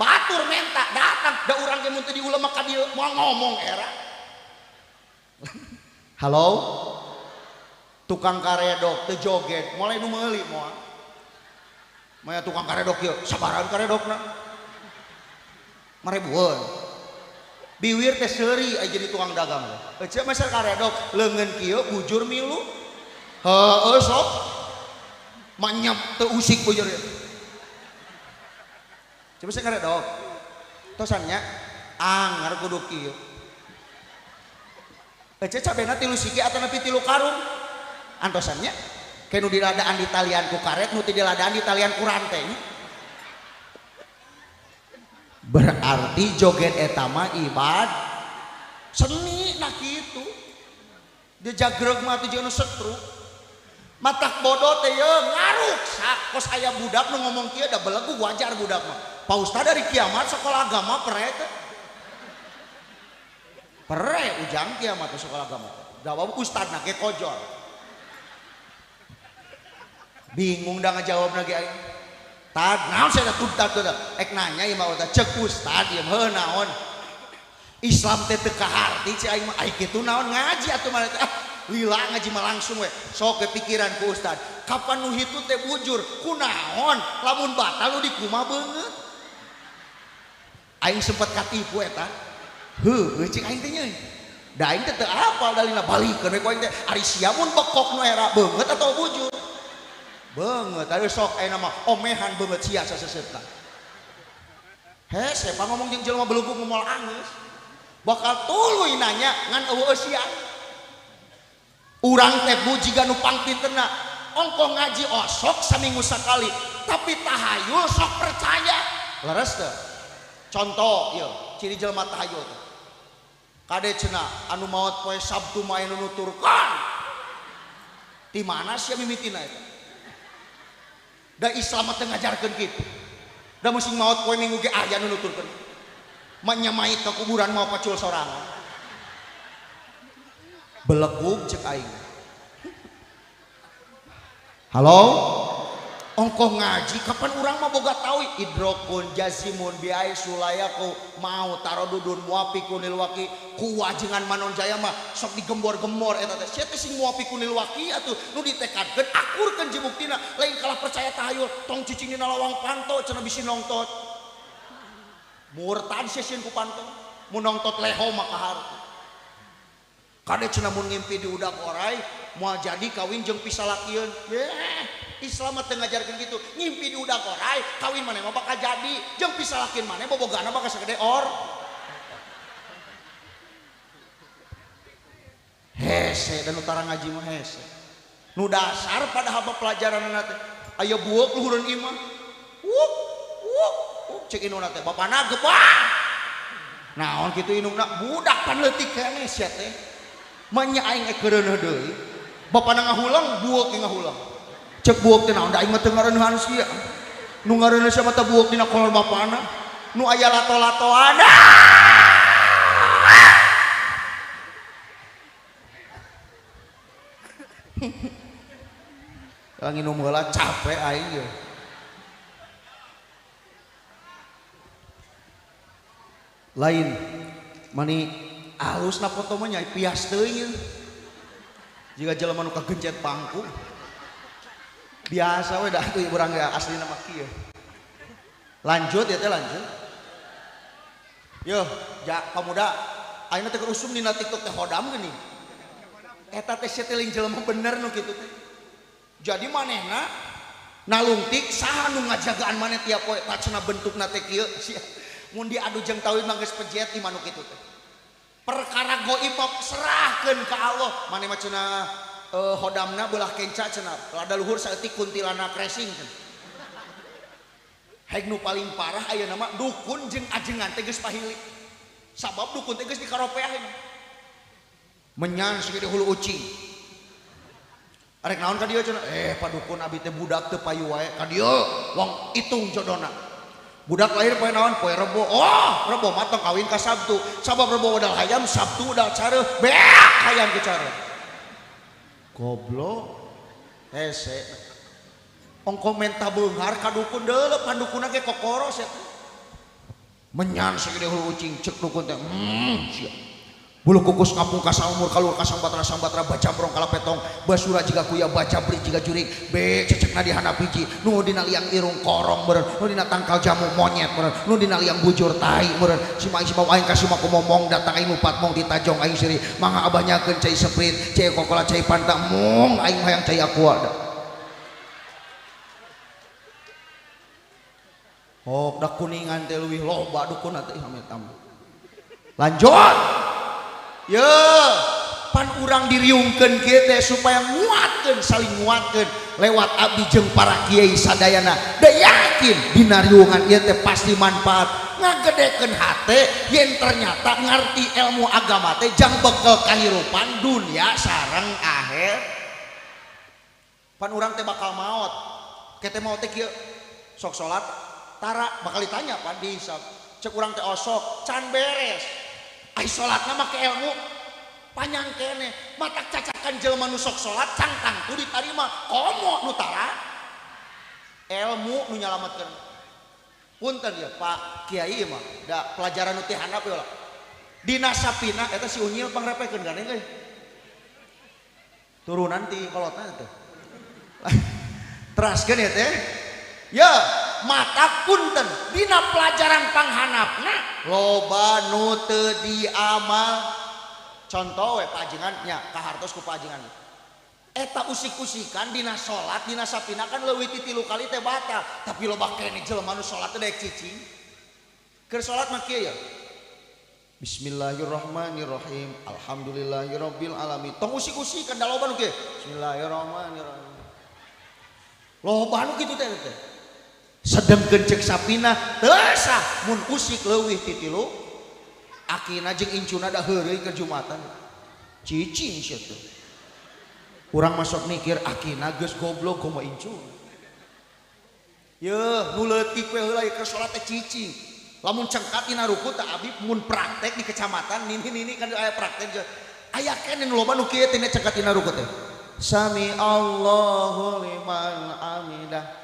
batur menta datang da urang ge mun teu diulema ka dieu moal ngomong era halo tukang karedok teu joget mulai nu meuli moal maya tukang karedok ieu sabaran karedokna marebueun biwir teh seuri aya jadi tukang dagang teh ece mah karedok leungeun kieu bujur milu heueuh sok manyap teu usik bujur ieu coba saya karedok tosannya anger kudu kieu ece cabena 3 siki atawa nepi 3 karung antosannya kenu diladaan di talian ku karet nu teu diladaan di talian ku ranteng berarti joget eta mah ibad seni nah kitu dia jagreg mah teh jeung setruk matak bodoh teh ye ngaruk sakos aya budak nu ngomong kieu da belegu wajar budak mah Pak Ustad dari kiamat sekolah agama pere teh. Pere ujang kiamat sekolah agama. Jawab ustad na ge kojol. Bingung dah ngejawab lagi aing. Tad naon saya tutad tuh ek nanya ieu mah cek ustad ieu heuh naon. Islam teh teu kaharti ci aing mah ai kitu naon ngaji atuh mah teh. Lila ngaji mah langsung we. Sok kepikiran ku ustad. Kapan nu hitu teh bujur? Kunaon? Lamun batal lu di kumaha beungeut. Aing sempat katipu eta. Heuh cik aing teh nya. Da aing teh teu apal dalina balikeun we ku aing teh ari sia mun bekok nu era beungeut atau bujur. Beungeut aya sok aya nama omehan beungeut sia saseutna. Hese pa ngomong jeung jelema beluguk moal anggeus. Bakal tuluy nanya ngan eueuh sia. Urang teh jiga nu pangpinterna ongko ngaji osok saminggu sakali tapi tahayul sok percaya. Leres teu? Contoh ieu ciri jelema tahayul teh. Kade cenah anu maot poe Sabtu mah anu nuturkan. Di mana sia mimitina eta? Da Islam teh ngajarkeun kitu. Da musim maot poe Minggu ge aya nu nuturkeun. Manyamait ke kuburan mau pacul sorangan. Belegug cek aing. Halo? Ongkoh ngaji kapan urang mah boga tawi idrokun jazimun biai sulayaku mau tarodudun muafikun lil waqi ku wajengan manon jaya mah sok digembor-gembor eta teh sia teh sing muafikun lil waqi atuh nu ditekadkeun akurkeun jibuktina lain kalah percaya tahayul tong cicing dina lawang panto cenah bisi nongtot murtad sieun ku panto mun nongtot leho mah kahar kade cenah mun ngimpi di udak orai moal jadi kawin jeung pisalakieun Islam teh ngajarkeun kitu ngimpi di udak orai kawin maneh mah bakal jadi jeung pisalakeun maneh bobogana bakal sagede or hese dan utara ngaji mah hese nu dasar padahal pelajaranna teh aya buuk luhureun imah wuk cek inuna teh bapana gepang naon kitu inungna budak pan leutik keneh sia teh manya aing ekeureuneun deui bapana ngahulang buuk ngahulang cek buuk teh naon da aing mah teu ngareuneuhan sia nu ngareuneuh sia mah teh buuk dina kolor bapana nu aya lato-latoan Lang nginum heula capek aing ge lain mani alusna foto mah nyai pias teuing jika jelema nu kagencet pangku biasa we dah tuh urang ge aslina mah kieu lanjut ya teh lanjut yo ja pemuda ayeuna teh usum dina TikTok teh hodam geuning eta teh seteling jelema bener nu kitu teh jadi manehna nalungtik saha nu ngajagaan maneh tiap poe tacna bentukna teh kieu sia mun diadu jeung tauhid mah geus pejet di manuk kitu teh perkara goib serahkeun ka Allah maneh mah cenah hodamna belah kenca cenah rada luhur saeutik kuntilanak racing cenah haig nu paling parah aya nama dukun jeung ajengan teh geus pahili sabab dukun teh geus dikaropeahin menyan segede hulu ucing arek naon ka dieu cenah padukun abi teh budak teu payu wae ka dieu wong itung jodona budak lahir poe naon poe Rebo Rebo mah tong kawin ka Sabtu sabab Rebo modal hayam Sabtu modal careuh beak hayam ke careuh goblok hese ongko menta beunghar ka dukun deuleuh pandukunna ge kokoros eta menyan segede hulu ucing cek dukun teh sia bulu kukus ngapung ka saumur kalur ka sambatra baca brong kala petong basura jiga kuya baca bri jiga juring be cecekna di handap hiji nu dina liang irung korong meureun nu dina tangkal jamu monyet meureun nu dina liang bujur tai meureun simak aing ka simak ngomong datang aing mupat mong ditajong aing siri mangga abanyakeun cai seprit cai kokola cai panta mong aing hayang cai aqua da hok da kuningan teh leuwih loba dukun teh hametam lanjut ya pan urang diriungkeun kieu teh supaya nguatkeun saling nguatkeun lewat abdi jeung para kiai sadayana da yakin dina riungan ieu teh pasti manfaat ngagedekeun hate yen ternyata ngarti ilmu agama teh jang bekel kahirupan dunia sareng akhir pan urang teh bakal maot kete maot teh kieu sok salat tara bakal ditanya Pak dihisab cek urang teh osok can beres ai salatna make ilmu panjang kene matak cacakan jelema nu sok salat cangkang tu ditarima komo nu tara ilmu nu nyalametkeun punten ya Pak Kiai mah da pelajaran nu teh handap we lah dina sapina eta si Unyil pangrepekeun gandeng euy turunan ti kolotna teh teraskeun ya teh ya mata punten dina pelajaran panghanapna loba nu teu diamal contoh we pajengan nya kahartos ku pajengan eta usik-usikan dina salat dina sapina kan leuwih ti 3 kali teh batal tapi loba kene jelema nu salat teh daek cicing keur salat mah kieu ya Bismillahirrahmanirrahim Alhamdulillahirabbil alamin tong usik-usikan da loba nu kieu Bismillahirrahmanirrahim loba nu kitu teh sedengkeun cek sapina teu sah mun usik leuwih ti 3 akina jeung incuna da heureuy ke Jumatan cicing sia teh urang masuk mikir akina geus goblok kumaha incun yeuh nu leutik we heula keur salat teh cicing lamun cengkat dina ruku teh abdi mun praktek di kecamatan nini kan aya praktek aya kene nu loba nu kieu teh cengkat dina ruku teh sami Allahu liman hamidah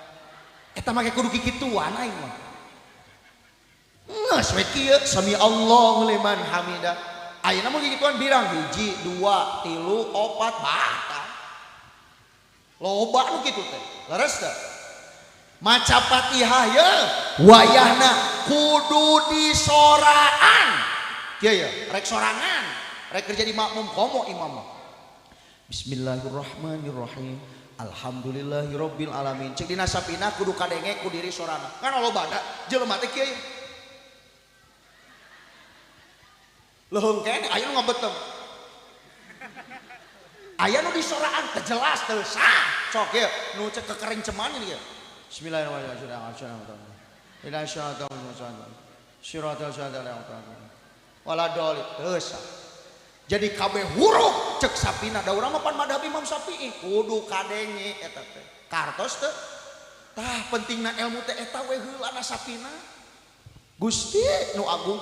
eta make kudu kikituan aing mah geus we kieu sami Allahu liman hamidah ayeuna mah kikituan birang 1 2 3 4 batal loba nu kitu teh leres teh maca Fatihah ya wayahna kudu disoraan kieu ya rek sorangan rek kerja di makmum komo imam Bismillahirrahmanirrahim Alhamdulillahirabbil alamin cek dina sapina kudu kadenge ku diri sorana kan loba da jelema teh kieu leuheung kene aya nu ngabeuteung aya nu disoraan teh jelas teu sah sok ye nu cek kekerenceman ieu Bismillahirrahmanirrahim jadi kabeh huruf cek sapina da urang mah pan madhab Imam Syafi'i kudu kadenge eta teh kartos teh tah pentingna ilmu teh eta we heula na sapina Gusti nu agung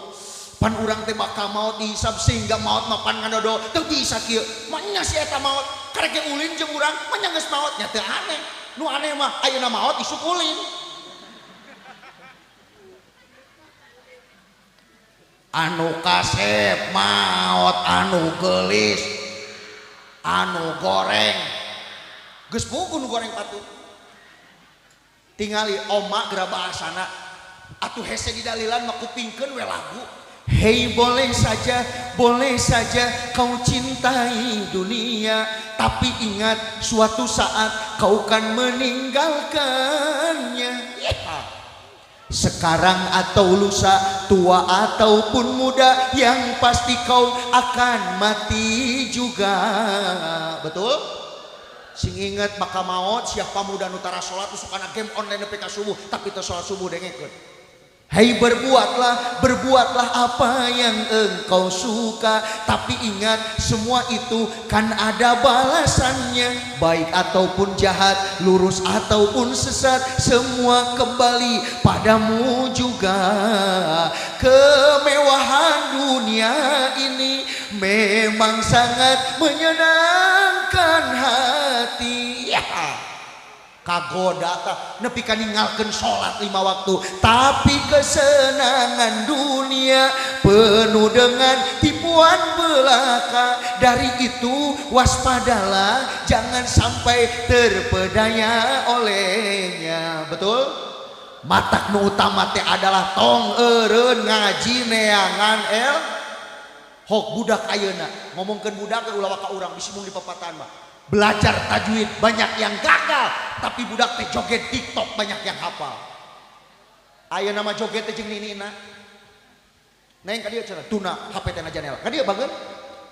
pan urang teh bakal maot dihisab sehingga maot mapan ngadodo teu bisa kieu mah nya si eta maot karek ulin jeung urang mah nya geus maot nya teu aneh nu aneh mah ayeuna maot isuk ulin anu kasep maot anu gelis anu goreng geus pugu nu goreng patut tingali oma geura bahasana atuh hese di dalilan mah kupingkeun we lagu hei boleh saja kau cintai dunia tapi ingat suatu saat kau kan meninggalkannya sekarang atau lusa tua ataupun muda yang pasti kau akan mati juga betul sing inget maka maot siapa muda nutara sholat usukana game online nepi ka subuh tapi teu sholat subuh dengekeun hai berbuatlah apa yang engkau suka tapi ingat semua itu kan ada balasannya baik ataupun jahat lurus ataupun sesat semua kembali padamu juga kemewahan dunia ini memang sangat menyenangkan hati ya kagoda nepi ka ninggalkeun salat 5 waktu tapi kesenangan dunia penuh dengan tipuan belaka dari itu waspadalah jangan sampai terpedaya olehnya betul matak nu utama teh adalah tong eureun ngaji neangan hok budak ayeuna ngomongkeun budak ulah ka urang bisi mung di pepatahan mah belajar tajwid banyak yang gagal tapi budak teh joget TikTok banyak yang hafal ayeuna mah joget teh jeung ninina neng ka dieu cenah tuna HP teh na janela ka dieu bangeun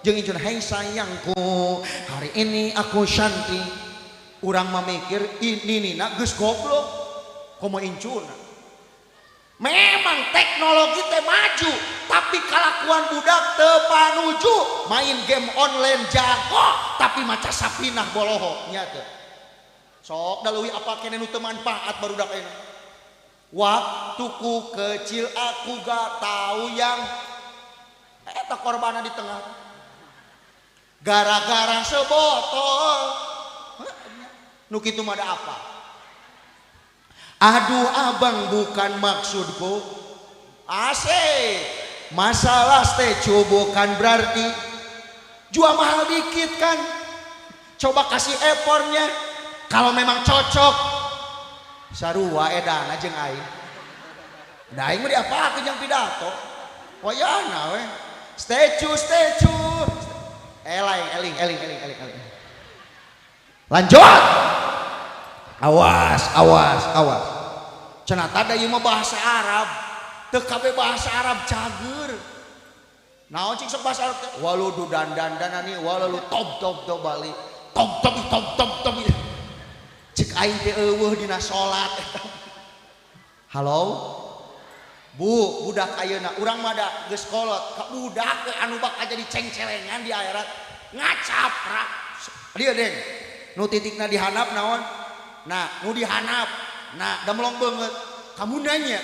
jeung incun hai sayangku hari ini aku cantik urang mah mikir ninina geus goblok komo incuna memang teknologi teh maju tapi kalakuan budak teu panuju main game online jago tapi maca sapinah boloho nya teh sok da leuwih apa kene nu teu manfaat barudak ayeuna Waktuku kecil aku gak tahu yang eta korbannya di tengah gara-gara sebotol nu kitu mah ada apa. Aduh abang bukan maksudku asik masalah stecu bukan berarti jual mahal dikit kan, coba kasih effortnya kalau memang cocok sarua edan jeung aing da aing mah diapakeun jeung pidato wayahna we stecu eling lanjut. Awas cenah tadi ieu mah bahasa Arab teu kabeh bahasa Arab cager naon cing sok bahasa Arab teh walu dandanani walu top bali top cek aing teh eueuh dina salat. Halo Bu budak ayeuna urang mah da geus kolot ka budak anu bakal jadi cengcelengan di akhirat ngacaprak dieu deng nu titikna dihanap naon. Nah, mau dihanap, nah, udah melong banget. Kamu nanya,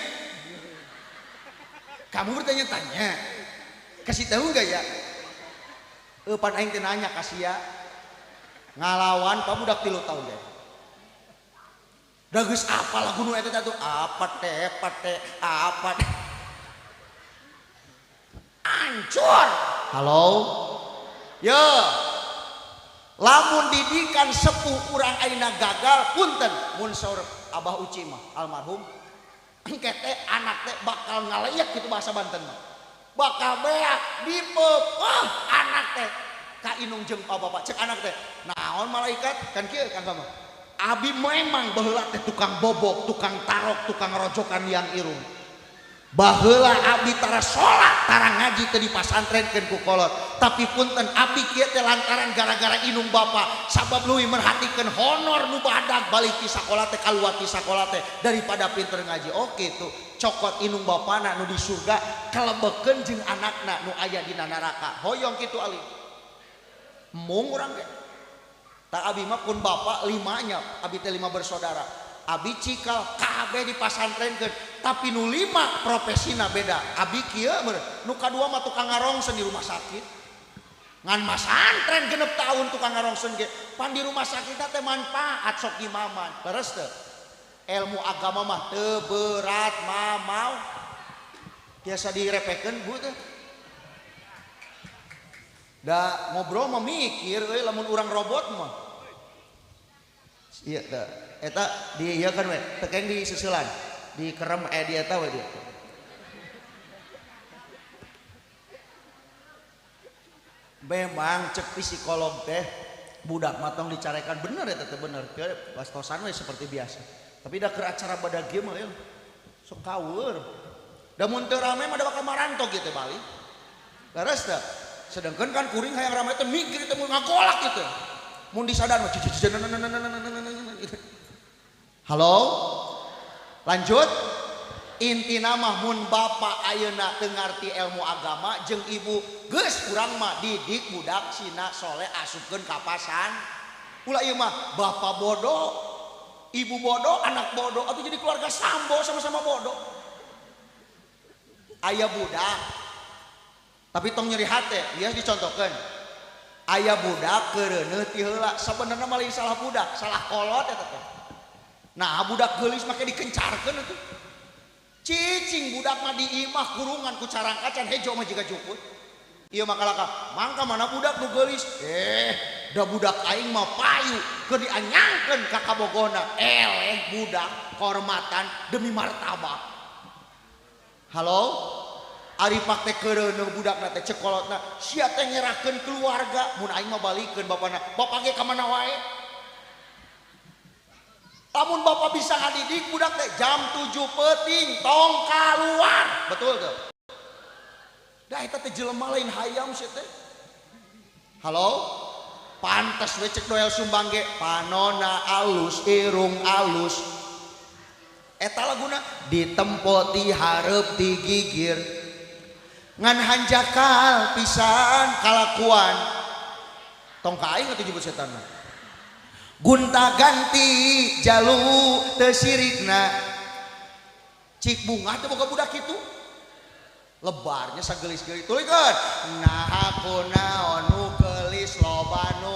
kamu bertanya-tanya, kasih tahu nggak ya? Pan aing teh nanya kasih ya, ngalawan pamudak 3 tahun deh. Dagus apa lagu nu eta tuh? Apa teh? Ancur. Halo, yo. Lamun didikan sepuh urang ayeuna gagal punten mun saur Abah Uci mah almarhum engke teh anak teh bakal ngaleyak gitu bahasa Banten mah bakal beak dipeueuh anak teh ka inung jeung bapak cek anak teh naon malaikat kan kieu Kang Gama abi memang baheula teh tukang bobok tukang tarok tukang rojokan yang irung baheula abdi tara salat tara ngaji teh di pasantrenkeun ku kolot tapi punten abdi kieu teh lantaran gara-gara inung bapa sabab leuwih merhatikeun honor nu badag balik ti sakola teh kaluar ti sakola teh daripada pinter ngaji oke tuh cokot inung bapana nu di surga kalebekeun jeung anakna nu aya dina neraka hoyong kitu ali mung urang ge tak abi mah pun bapa 5 nya abi teh 5 bersaudara abi cikal kabeh di pasantrenkeun tapi nu 5 profesina beda abi kieu nu kadua mah tukang ngarongseun di rumah sakit ngan masantren genep tahun tukang ngarongseun ge pan di rumah sakit teh manfaat sok imaman leres teu ilmu agama mah teu berat mamau biasa direpekeun Bu teh da ngobrol mah mikir euy lamun urang robot mah iya teh eta di ieu kan we tekeng di susulan di kerem di eta we dia memang cek psikolog teh budak matong dicarekan bener ya teh bener ke pastosan we seperti biasa tapi da keur acara badag ieu mah sok kawer da mun teu rame mah da bakal marantok kitu bali leres teh sedangkan kan kuring hayang rame teh mikir teh mun ngagolak kitu mun disadar mah halo lanjut intina mah mun bapa ayeuna teu ngarti ilmu agama jeung ibu geus urang mah didik budak sina soleh asupkeun ka pasan ulah ieu mah bapa bodoh ibu bodoh anak bodoh atuh jadi keluarga sambo sama-sama bodoh aya budak tapi tong nyeri hate ieu dicontohkeun aya budak keureuneuh ti heula sabenerna mah lain salah budak salah kolot eta teh nah budak geulis make dikencarkeun atuh cicing budak mah di imah kurungan ku carang kacan hejo mah jiga juput ieu mah kalaka mangka mana budak nu geulis da budak aing mah payu keur dianyangkeun ka kabogona eleh budak kehormatan demi martabat halo ari pakte keureuneuh budakna teh cekolotna sia teh nyerahkeun keluarga mun aing mah balikeun bapana bapa ge ka mana wae lamun bapak bisa ngadidik budak teh jam 7 peuting tong kaluar betul tuh da eta teh jelema lain hayam sia teh halo pantes we cek doel sumbang ge panona alus irung alus eta laguna ditempo ti hareup ti gigir ngan hanjakal pisan kalakuan tong ka aing atuh jebut setan gunta ganti jalu teu sirikna cik bunga teh boga budak kitu lebarnya sagelis-gelis tulikeun nah aku naon nu geulis loba nu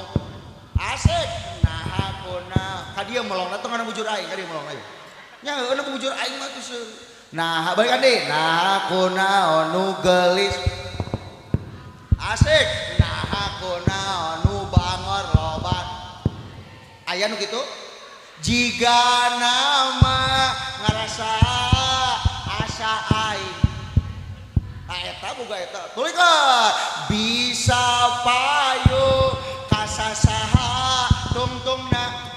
asik nah aku na ka dieu melongna teu ngana bujur aing ka dieu melongna nya heueuh bujur aing mah tuh nah balikan deui nah aku naon nu geulis asik nah aku naon nu bangor loba aya nu kitu jiga nama ngarasa asa aing eta boga eta tulikeun bisa payu kasasaha tungtungna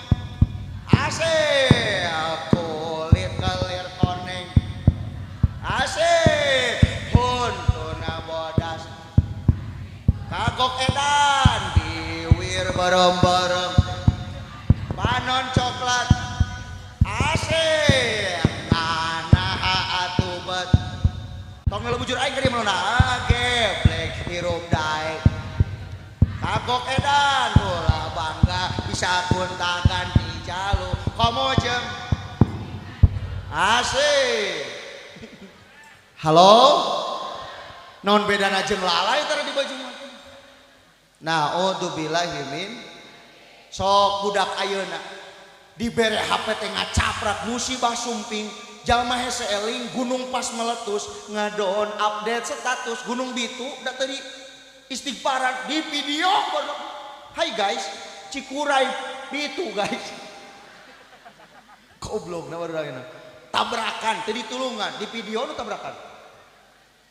asik kulit kelir koneng asik huntuna bodas kagok edan diwir bareng-bareng panon coklat asik nganaha atubet tong ngelebujur aing ka dieu melona geblek hirup dae kagok edan ulah bangga bisa kuntakan di jalu komo jeung asik halo non bedana jeung lalai tara di baju mah naudzubillahi min sok budak ayeuna dibere HP teh ngacaprak musibah sumping jalma hese eling gunung pas meletus ngadon update status gunung bitu da tadi istighfaran di video hai guys cikurai bitu guys goblok na barudageuna tabrakan tadi tulungan di video nu tabrakan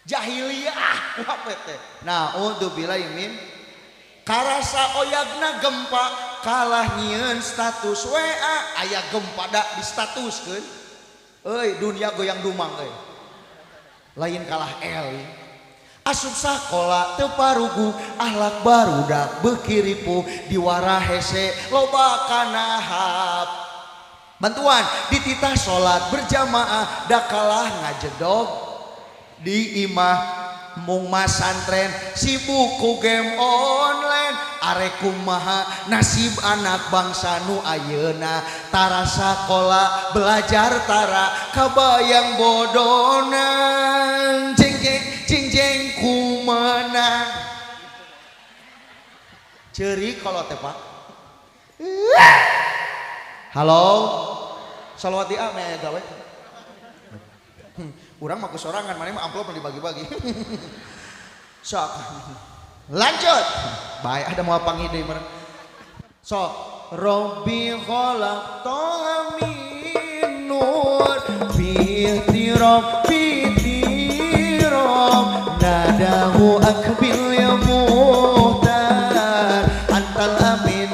jahiliyah apa teh naudzubillahi min karasa oyagna gempa kalah nyieun status WA aya gempa da di statuskeun euy dunia goyang dumang euy lain kalah eli asup sakola teu parugu ahlak barudak beukiripu diwara hese loba kanahap bantuan dititah salat berjamaah da kalah ngajedog di imah mung masantren sibuk ku game online are kumaha nasib anak bangsa nu ayeuna tara sakola belajar tara kabayang bodona jeng jeng kumaha ceuri kolot teh Pak halo salawati ame gawe urang mah kesorangan mana mah amplop dibagi-bagi sok lanjut baik ada mau pangide meureun sok Robbi khalaqta min nur fitirab nadahu akbil ya muhtar antal amin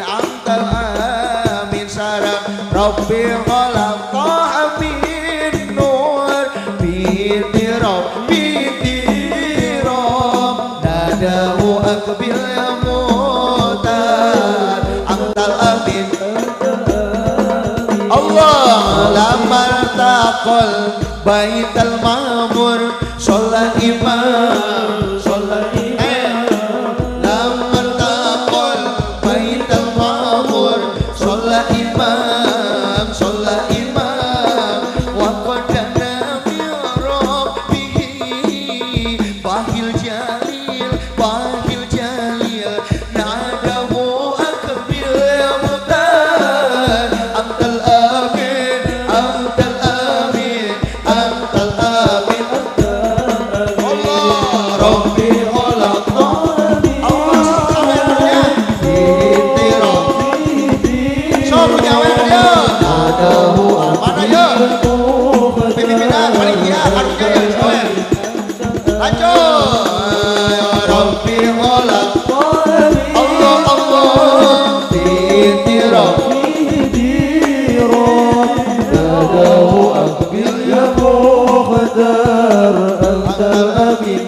sarang Robbi khalaqta min nur fitirab nadahu akbil ya muhtar antal amin Allah lamar taqal baital ma'mur sholat imam lamar taqal baital ma'mur sholat imam wa qadana bi rabbihi bahil jalil nadahu akbil ya muhtar antal amin Allah Rabbi khalaqtani so punya awe dia mana ya pimpinan panitia karunya ya soe lanjut Rabbi khalaqtani Allah fitira nadahu akbil ya muqaddar antal amin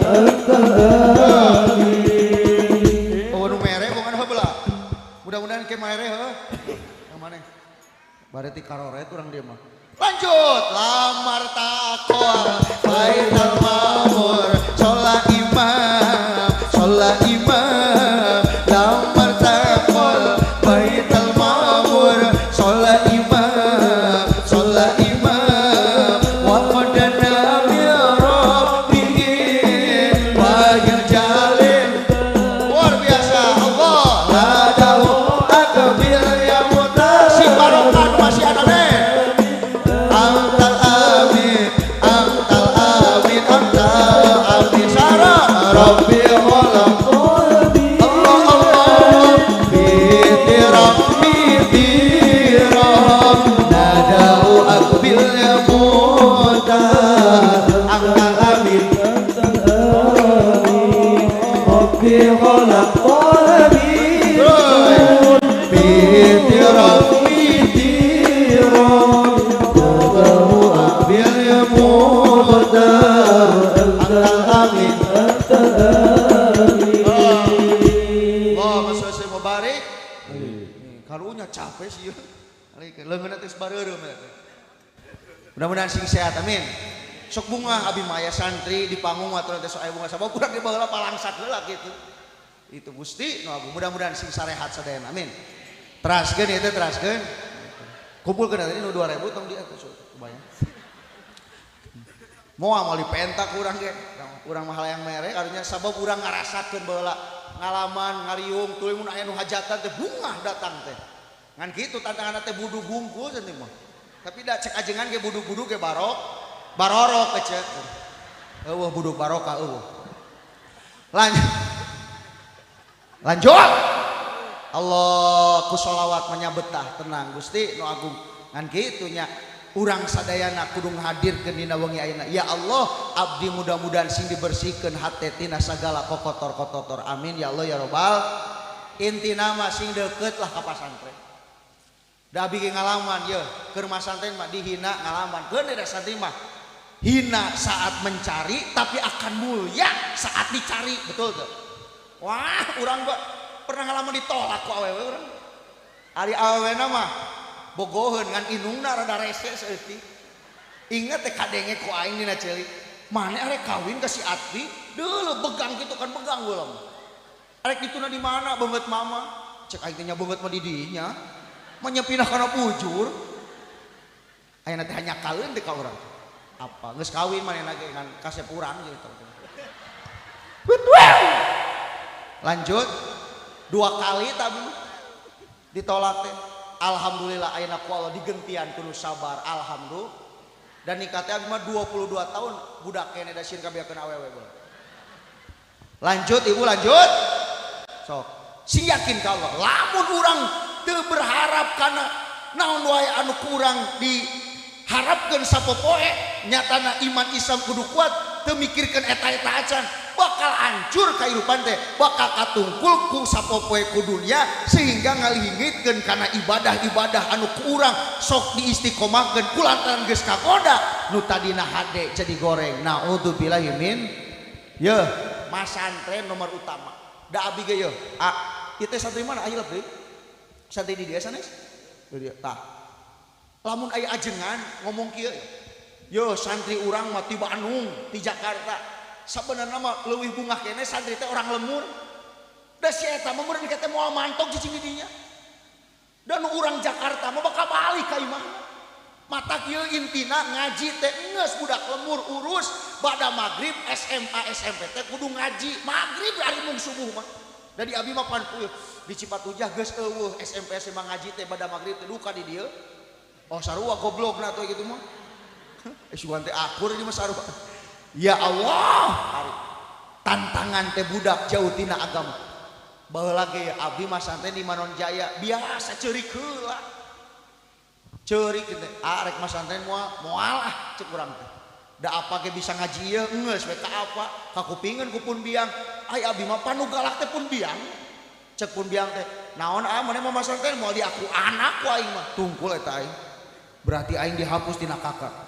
oh nu mere bukan heula mudah-mudahan ke mere heuh yang mana bareti karoret urang dia mah lanjut lamar taqwa baital ma'mur sholat imam lamar taqwa baital ma'mur sholat imam wa qadana leungeunna teh bareureum eta. Mudah-mudahan sing sehat amin. Sok bunga abi maya santri di panggung aturan teh sok aya bunga sabab urang di baheula palangsat heula kitu. Itu Gusti nu agung mudah-mudahan sing sarehat sadayana amin. Teraskeun ieu teh teraskeun. Kumpulkeun tadi nu 2000 tong di atuh kebayang. Moal dipentak urang ge. Urang mah hayang mere karunya sabab urang ngarasakeun baheula ngalaman ngariung tuluy mun aya nu hajatan teh bunga datang teh. Ngan kitu tantanganna teh budug hungkul teh mah. Tapi da cek ajengan ge budug-budug ge barorok kece. Eueuh budug barokah eueuh. Lanjut. Allah ku sholawat menyabetah tenang Gusti nu agung. Ngan kitu nya urang sadayana kudu ngahadirkeun dina wengi ayeuna. Ya Allah, abdi mudah-mudahan sing dibersihkeun hate tina sagala kokotor-kotor. Amin ya Allah ya Rabbal. Intina mah sing deukeut lah ka pasantren. Da abdi ge ngalaman ye, keur masantren mah dihina ngalaman. Keun da santri mah hina saat mencari tapi akan mulia saat dicari, betul tuh. Wah, urang pernah ngalaman ditolak ku awewe urang. Ari awewena mah bogoheun ngan inungna rada rese saeutik. Ingat teh kadenge ku aing dina ceulik. Mane arek kawin ka si Atvi? Deuleuh begang kitu kan begang heula mah. Arek dituna di mana beungeut mama? Cek aing teh nya beungeut mah di dinya. Mah nyepinah kana bujur. Ayeuna teh nyakaeun teh ka urang. Apa? Geus kawin manehna ge ngan kasep urang gitu. Lanjut 2 kali tabu ditolak teh. Alhamdulillah ayeuna ku Allah digentian kudu sabar alhamdulillah. Dan nikah teh mah 22 tahun budak kene da sieun kabeakeun awewe. Lanjut ibu lanjut. Sok. Sing yakin ka Allah. Lamun urang teu berharap kana naon wae anu kurang diharapkeun sapopoe nyatana iman Islam kudu kuat teu mikirkeun eta-eta acan bakal hancur kehidupan teh bakal katungkul ku sapopoe ku dunia sehingga ngalihingitkeun kana ibadah-ibadah anu kurang sok diistiqomahkeun kulantaran geus kagoda nu tadina hade jadi goreng. Naudzubillahi min ye masantren nomor utama da abi ge ye ieu teh santri mana aya lebih santri di dia sanes dia tah lamun aya ajengan ngomong kieu yo santri urang mah ti Bandung ti Jakarta sebenarnya mah leuwih bungah kene santri teh orang lemur da si eta mah meureun kita moal mantog cicing dinya dan urang Jakarta mah bakal balik ka imah mata kieu intina ngaji teh geus budak lemur urus bada magrib SMA SMP teh kudu ngaji magrib ari mung subuh mah dari abi mah pan di Cipatujah geus eueuh SMP SMA ngaji teh bada magrib teh duka di dieu oh sarua goblokna tuh gitu mah sugan teh akur di mah sarua. Ya Allah, tantangan teh budak jauh tina agama. Baheula ge abdi mah santri di Manon Jaya biasa ceurik heula. Ceurik teh arek mah santri moal cek urang teh. Da apa ge bisa ngaji ieu geus we ka apa? Ka kupingeun ku pun biang. Ai abdi mah panu galak teh pun biang. Cek pun biang teh, naon maneh mah santri moal di aku anak ku aing mah. Tungkul eta aing. Berarti aing dihapus tina kakak.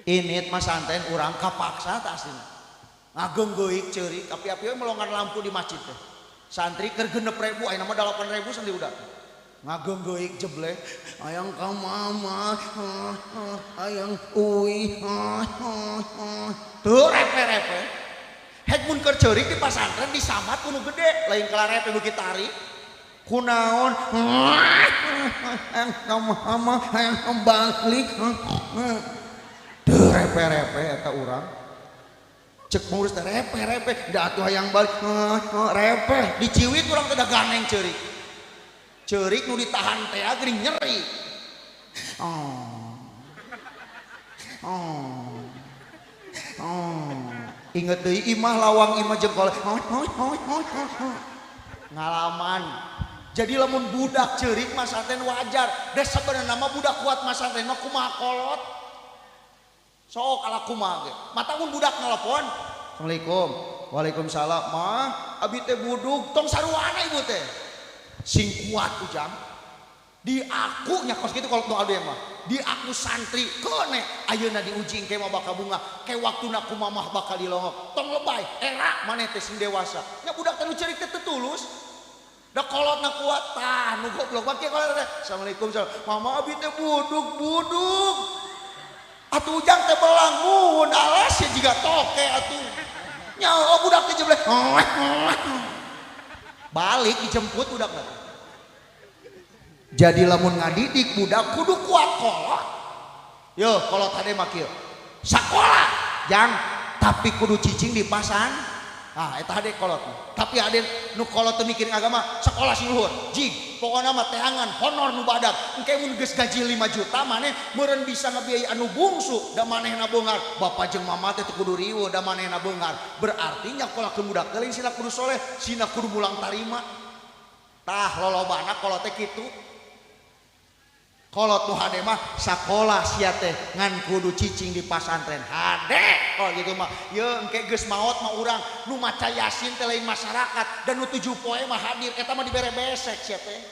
Ini mas santen urang kapaksa tak aslinya ngagenggeuk ceurik api-api melonggar lampu di masjid teh santri keur 6.000 ayeuna mah 8.000 santri udah ngagenggeuk jebleh ayang ka mama ayang uwi teu repe-repe hek mun keur ceurik di pasantren disamat kudu gede lain kalarepe beuki tarik kunaon ayang ka mama ayang balik repe-repe eta urang cek mengurus teh repe-repe da atuh hayang balik repe diciwit urang teh da ganeng ceurik nu ditahan teh geuning nyeri inget deui imah lawang imah jengkol ngalaman jadi lamun budak ceurik mah santen wajar da sabenerna mah budak kuat mah santen mah kumaha kolot sok ala kumaha ge mata mun budak nelpon Assalamualaikum Waalaikumsalam mah abi teh budug tong saruana ibu teh sing kuat ujang di aku nya kos kitu kalau tong ade mah di aku santri kene ayeuna diuji engke mah bakal bunga ke waktuna kumaha bakal dilongok tong lebay era maneh teh sing dewasa nya budak teh nu ceurik teh tulus Da kolotna kuat tah nu goblok make kolot teh. Assalamualaikum salam. Mama abi teh buduk. Atuh ujang teh belang muhun alas ya jiga toke atuh. Nya budak teh jeblek. Balik dijemput budak teh. Jadi lamun ngadidik budak kudu kuat kolot. Yo kolot hade mah kieu. Sakola jang tapi kudu cicing di pasan. Ah eta hade kolot. Tapi ade nu kolot teu mikirin agama sekolah sing luhur. Jig pokona mah teangan honor nu badak. Engke mun geus gaji 5 juta maneh meureun bisa ngabiayai anu bungsu da manehna beungar. Bapa jeung mama teh teu kudu riweuh da manehna beungar. Berarti nyakolahkeun budak teh lain sina kudu soleh, sina kudu mulang tarima. Tah lolobana kolot teh kitu. Kolot nu hade mah sakola sia teh ngan kudu cicing di pasantren hade kalau gitu mah ye engke geus maot mah urang nu maca yasin teh lain masyarakat dan nu 7 poe mah hadir eta mah dibere besek sia teh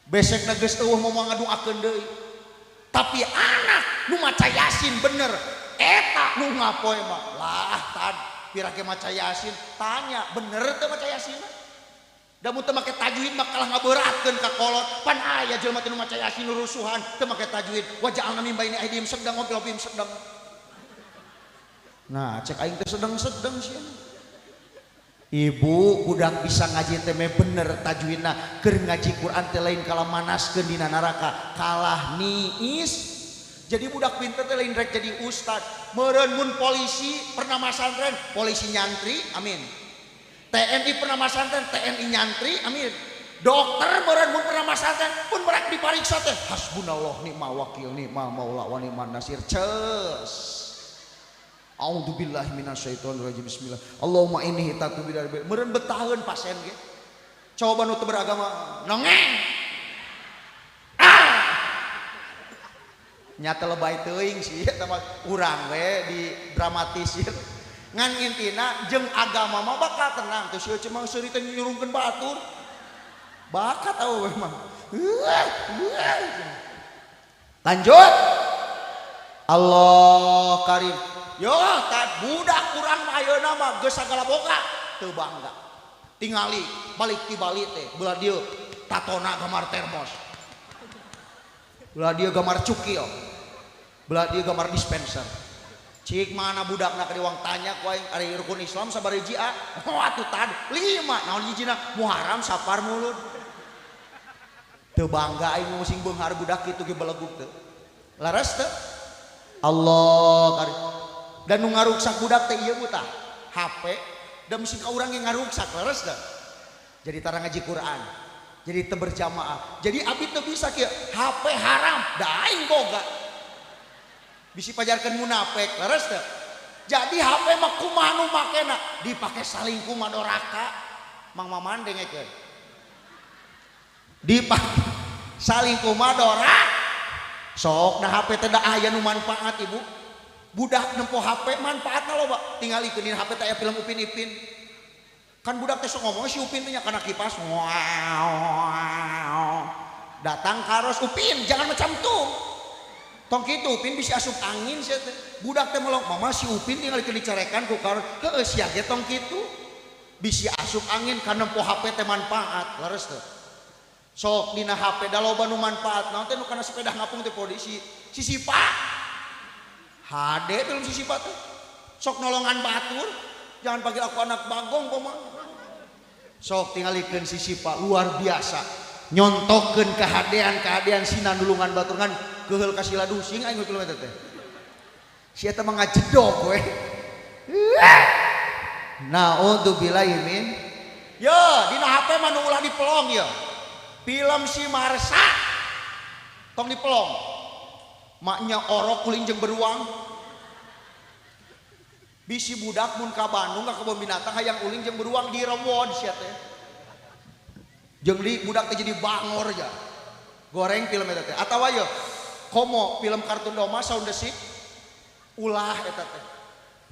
besekna geus eueuh momongan ngadungakeun deui tapi anak nu maca yasin bener eta nu ngapoe mah lah tad pirake maca yasin tanya bener teh maca yasin da mun teu make tajwid mah kalah ngaberatkeun ka kolot pan aya jelema teh nu maca yasin rusuhan teu make tajwid waja'alna min baini aidihim sedang ngopi-ngopi sedang nah cek aing teh sedang sia ibu budak bisa ngaji teh me bener tajwidna keur ngaji Quran teh lain kalah manaskeun dina neraka kalah niis jadi budak pinter teh lain rek jadi ustad meureun mun polisi pernah masantren polisi nyantri amin TNI pernah masantren, TNI nyantri, amin. Dokter meureun mun pernah masantren, pun merek dipariksa teh. Hasbunallah ni'mal wakil, ni'mal maula wa ni'man nasir. Ceus. A'udzubillahi minasyaitonir rajim. Bismillah. Allahumma inni hitatu bidar. Meureun betaheun pasien ge. Coba nu teu beragama, nongeng. Nyata lebay teuing sih eta mah urang we didramatisir. Ngan intina jeung agama mah bakal tenang teh sia cuma seuri teh nyurungkeun batur bakat awewe mah lanjut Allah karim yo tad budak urang mah ayeuna mah geus sagala boga teu bangga tingali balik ti Bali teh beula dieu tatona gambar termos beula dieu gambar cukil beula dieu gambar dispenser cik mana budak nak diwang tanya ku aing ari rukun Islam sabar hiji ah oh atuh tad 5 naon hijina Muharram Safar mulud teu bangga aing musing beunghar budak kitu ge beleguk teu laras teu Allah karim dan nu ngaruksak budak teh ieu tah HP da musing ka urang ge ngaruksak laras teu jadi tara ngaji Quran jadi teu berjamaah jadi abi teu bisa kieu HP haram da aing boga bisi pajarkeun munafik leres teh jadi HP mah kumaha nu makena dipake salingkuh madoraka mang maman dengekeun dipake salingkuh madorak sok da HP teh da aya nu manfaat ibu budak nempo HP manfaatna loba tingalikeun dina HP teh aya film Upin Ipin kan budak teh sok ngomong si Upin teh nya kana kipas datang karos Upin jangan macam tuh tong kitu Upin bisa asup angin sia teh budak teh melong mama si Upin tinggal dicarekan ku karon heueuh sia ge tong kitu bisi asup angin kana nempo HP teh manfaat leres teh sok dina HP da loba nu manfaat naon teh nu kana sepeda ngapung teh polisi sisipa hade teh sisipa teh sok nolongan batur jangan panggil aku anak bagong poma sok tingalikeun sisipa luar biasa nyontokeun kehadean sina nulungan batur ngan keheul ka sila dusing aing kilometer teh. Si eta mah ngajedog we. Naudzubillahi min. Yo, dina HP mah nu ulah dipelong ya. Film si Marsa. Tong dipelong. Maknya orok kuling jeung beruang. Bisi budak mun ka Bandung ka kebun binatang hayang uling jeung beruang direwon sia teh. Jeung di budak teh jadi bangor ya. Goreng film eta teh. Atawa yo komo film kartun doma sound the sick ulah eta teh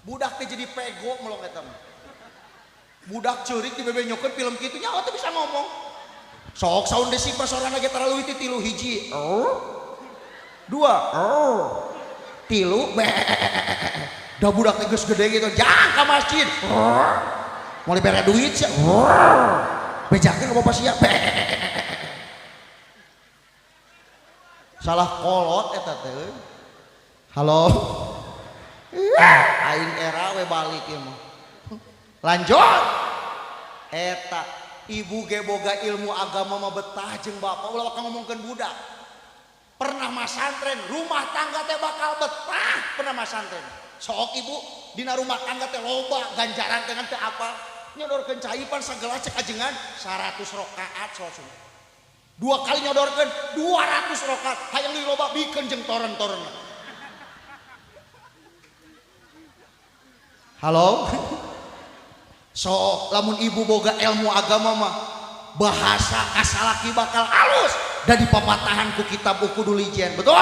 budak teh jadi pego melong eta mah budak ceurik di bebe nyokeun film kitu nya teh bisa ngomong sok sound the sick pasorana ge tara leuwih ti 3 hiji dua tilu da budak teh geus gede gitu jangan ka masjid mau dibere duit sia bejakeun ka bapak sia salah kolot eta teh. Halo aing era we balik ieu mah lanjut eta ibu ge boga ilmu agama mah betah jeung bapak ulah bakal ngomongkeun budak pernah masantren rumah tangga teh bakal betah pernah masantren sok ibu dina rumah tangga teh loba ganjaran teh teh apa nyodorkeun caipan sagala cek ajengan 100 rakaat salat sunat 2 kali nyodorkeun 200 rakaat hayang di loba bikeun jeung toren-toren. Halo so lamun ibu boga ilmu agama mah bahasa kasalaki bakal halus dan dipapatahan ku kitab buku dulijen betul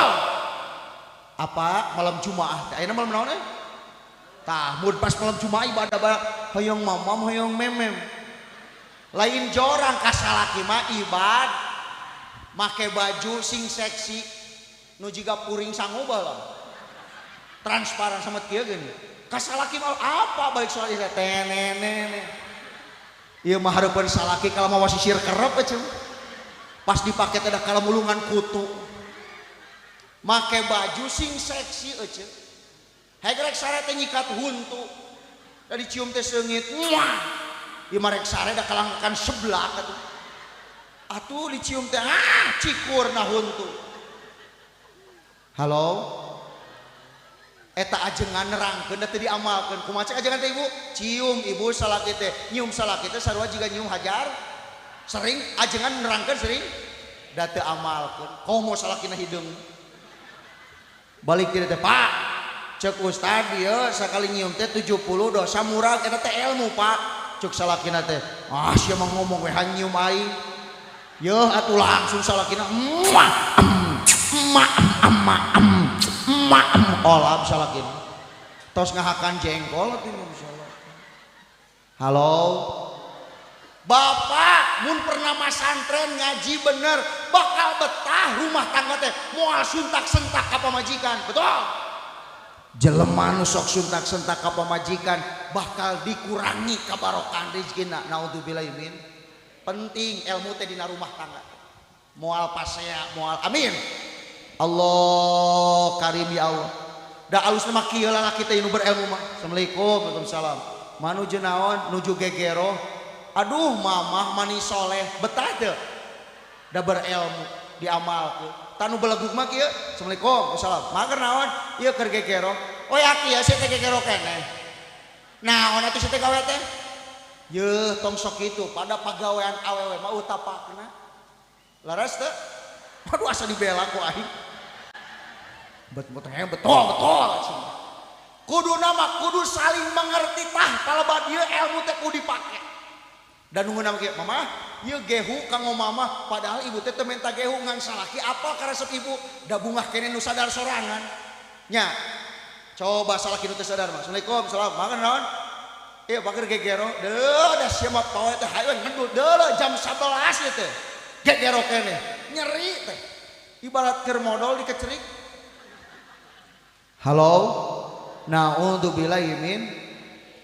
apa malam Jumaah ayeuna malam naon tah mun pas malam Jumaah ibadah hoyong mamam hoyong memem lain jorang kasalaki mah ibad make baju sing seksi nu jiga puring sangoba lah transparan sama kieu geuning kasalaki mal apa balik soal itu tenene ieu mah hareupeun salaki kalau mau sisir kerep eceun pas dipake teh da kalamulungan kutu make baju sing seksi eceun hegrek sare teh nyikat huntu da dicium teh seungit ieu mah rek sare da kalangkan seblak atuh dicium teh cikurna huntu. Halo eta ajengan nerangkeun teh diamalkeun kumaha cek ajengan teh ibu cium ibu salaki teh nyium salaki teh sarua jiga nyium hajar sering ajengan nerangkeun sering da teu amalkeun komo salakina hideung balik teh Pak cek ustad ieu sakali nyium teh 70 dosa murag eta teh ilmu Pak cek salakina teh sia mah ngomong we nyium aing yeuh atuh langsung salakina olam salakin tos ngahakan jengkol halo bapak mun pernah masantren ngaji bener bakal betah rumah tangga teh moal suntak-sentak ka pamajikan betul jelema nu sok suntak-sentak ka pamajikan bakal dikurangi kabarokan rezekina naudzubillah min penting ilmu teh dina rumah tangga moal pasea moal amin Allah karim ya Allah da alusna mah kieu lalaki teh nu berilmu mah assalamualaikum waalaikumsalam manuju naon nuju gegero aduh mamah manis soleh betah teu da berilmu diamalkeun tanu belegug mah kieu assalamualaikum wassalam mager naon ieu keur gegero oh ya kieu teh gegero keneh naon atuh teh gawe teh yeuh tong sok kitu pada pagawean awewe mah utapakna laras teh aduh asa dibela ku aing betul kudu nama kudu saling mengerti tah kalau dia ilmu teh kudu dipake dan nunggu nama kieu mama ieu gehu kanggo mama padahal ibu teh minta gehu ngan salaki apa karesep ibu da bungah kene nu sadar sorangan nya coba salaki nu teh sadar mah assalamualaikum salam makan naon ieu bakeur gegero deuh da sia mah pawe teh hayu ngedut deuh jam 11 ieu teh gegero kene nyeri teh ibarat keur modal dikecerik. Halo, naudzubillah min,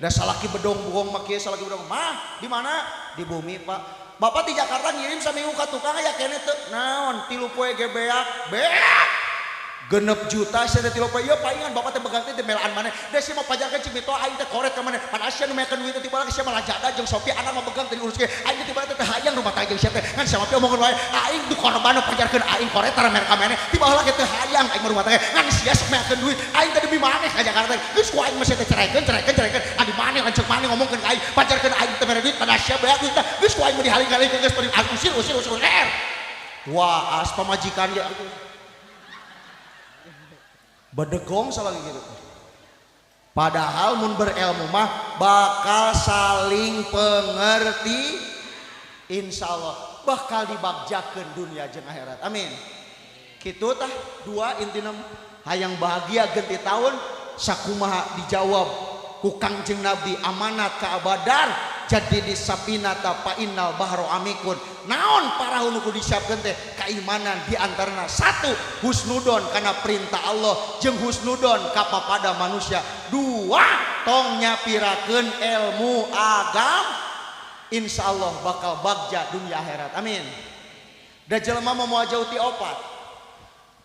da salaki bedong buong makieu salaki bedong mah di mana di bumi Pak. Bapak di Jakarta ngirim saminggu ka tukang aya kene teu naon 3 poe ge beak genep juta sia teh 3 poe ieu palingan bapak teh begang teh melaan maneh da sia mah pajarkeun cimito aing teh korek ka maneh pan sia nu mekeun duit teh tiba sia mah lajada jeung Sopi anak mah begang teh diurus ge aing tiba teh hayang rumah tangga jeung sia teh ngan sia mah omongkeun wae aing du korban pajarkeun aing korek tara merek ka maneh tiba heula teh hayang aing rumah tangga ngan sia sok mekeun duit aing teh demi maneh ka Jakarta geus ku aing mah sia teh cerekeun adi maneh lanceuk maneh ngomongkeun ka aing pajarkeun aing teh mere duit pan sia beak duit teh geus ku aing mah dihaling-haling geus usir wah as pamajikan ge bedegong salagi gitu. Padahal mun berilmu mah bakal saling pengerti insyaallah bakal dibagjakeun dunia jeung akhirat. Amin. Kitu tah dua intina hayang bahagia ganti tahun sakumaha dijawab ku Kangjeng Nabi amanat ka Badar jadi di sapinata pa innal bahru amikun naon parahu nu disiapkeun teh keimanan di antarana 1 husnudon kana perintah Allah jeung husnudon ka papada manusia 2 tong nyapirakeun ilmu insya Allah bakal bagja dunia akhirat, amin. Da jelema mau jauh ti opat,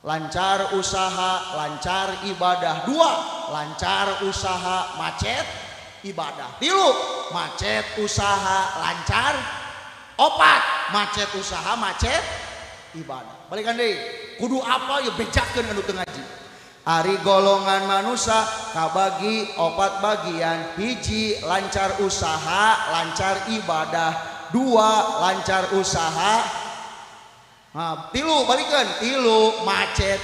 lancar usaha, lancar ibadah. 2, lancar usaha, macet ibadah. 3, macet usaha, lancar. 4, macet usaha, macet ibadah. Balikan deh, kudu apa ya bejakeun anu teu ngaji. Ari golongan manusia kabagi 4 bagian. 1, lancar usaha, lancar ibadah. 2, lancar usaha. Nah, 3, balikan. 3, macet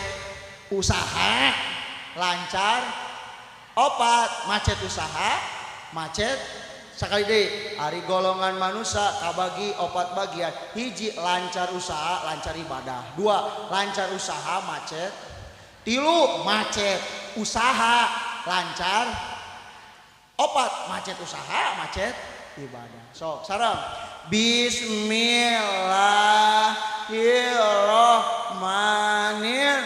usaha, lancar. 4, macet usaha, macet. Sekali deh, ari golongan manusia kabagi 4 bagian. 1, lancar usaha, lancar ibadah. 2, lancar usaha, macet. 3, macet usaha, lancar. 4, macet usaha, macet ibadah. Sok sareng. Bismillahirrahmanirrahim.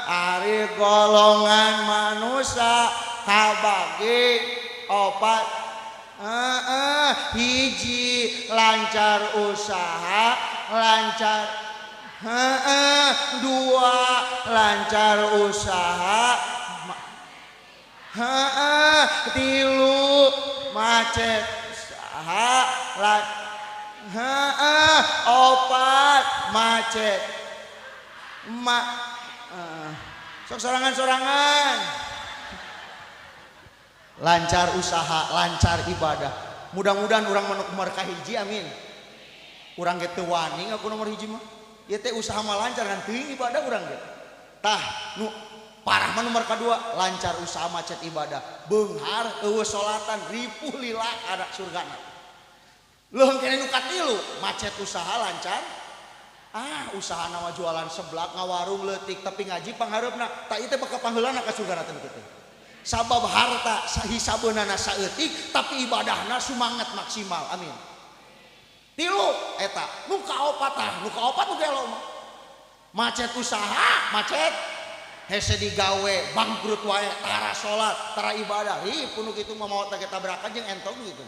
Ari golongan manusia kabagi 4. 1, lancar usaha, lancar. 2, lancar usaha. 3, macet usaha, 4, macet sok sorangan-sorangan. Lancar usaha, lancar ibadah. Mudah-mudahan orang manuk markah hiji, amin. Urang ge teu wani ngaku nomor hiji mah. Ieu teh usaha mah lancar kan teuing ibadah urang ge. Tah nu parah mah nomor kedua, lancar usaha, macet ibadah. Beunghar eueuh salatan ripuh lila ada surgana. Leuheung kene nu katilu, macet usaha lancar. Usaha nama jualan seblak, ngawarung leutik tapi ngaji panghareupna. Tak ieu teh bakal pangheulanna ka surgana teh kitu. Sabab harta hisabeunana saeutik tapi ibadahna sumanget maksimal, amin. 3, eta nu kaopat nu gelo mah. Macet usaha, macet hese digawe bangkrut wae, tara salat, tara ibadah. Punu kitu mah maot teh tabrakan jeung entong gitu.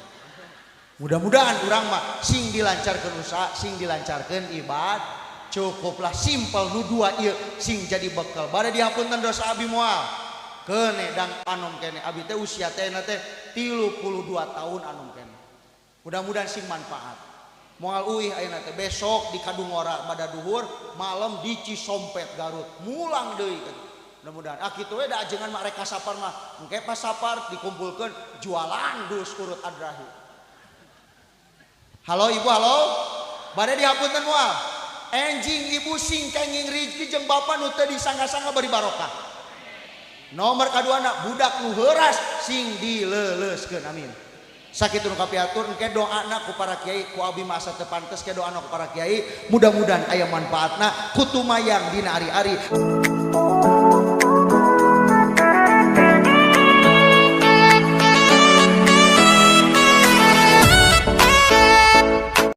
Mudah-mudahan urang mah sing dilancarkeun usaha, sing dilancarkeun ibadah. Cukuplah simpel nu 2 ieu sing jadi bekal. Bade dihampunkeun dosa abi moal. Kene dan anom kene abi teh usia teh na teh 32 tahun anom kene. Mudah-mudahan sing manfaat. Moal uih ayeuna teh besok di Kadungora pada duhur, malam di Cisompet Garut. Mulang deui. Mudah-mudahan kitu we da ajengan mak rek kasapar mah. Engke pas sapar dikumpulkeun jualan dus urut adrahi. Halo ibu, halo. Bade dihapunten moal. Enjing ibu sing kenging rezeki jeung bapa nu teu disangga-sangga bari barokah. Nomor kaduana budak nu heuras sing dileleuskeun, amin. Sakitu nu kapiatur engke doana ku para kiai, ku abi masa teu pantes ke doana ku para kiai, mudah-mudahan aya manfaatna kutumayang dina ari-ari.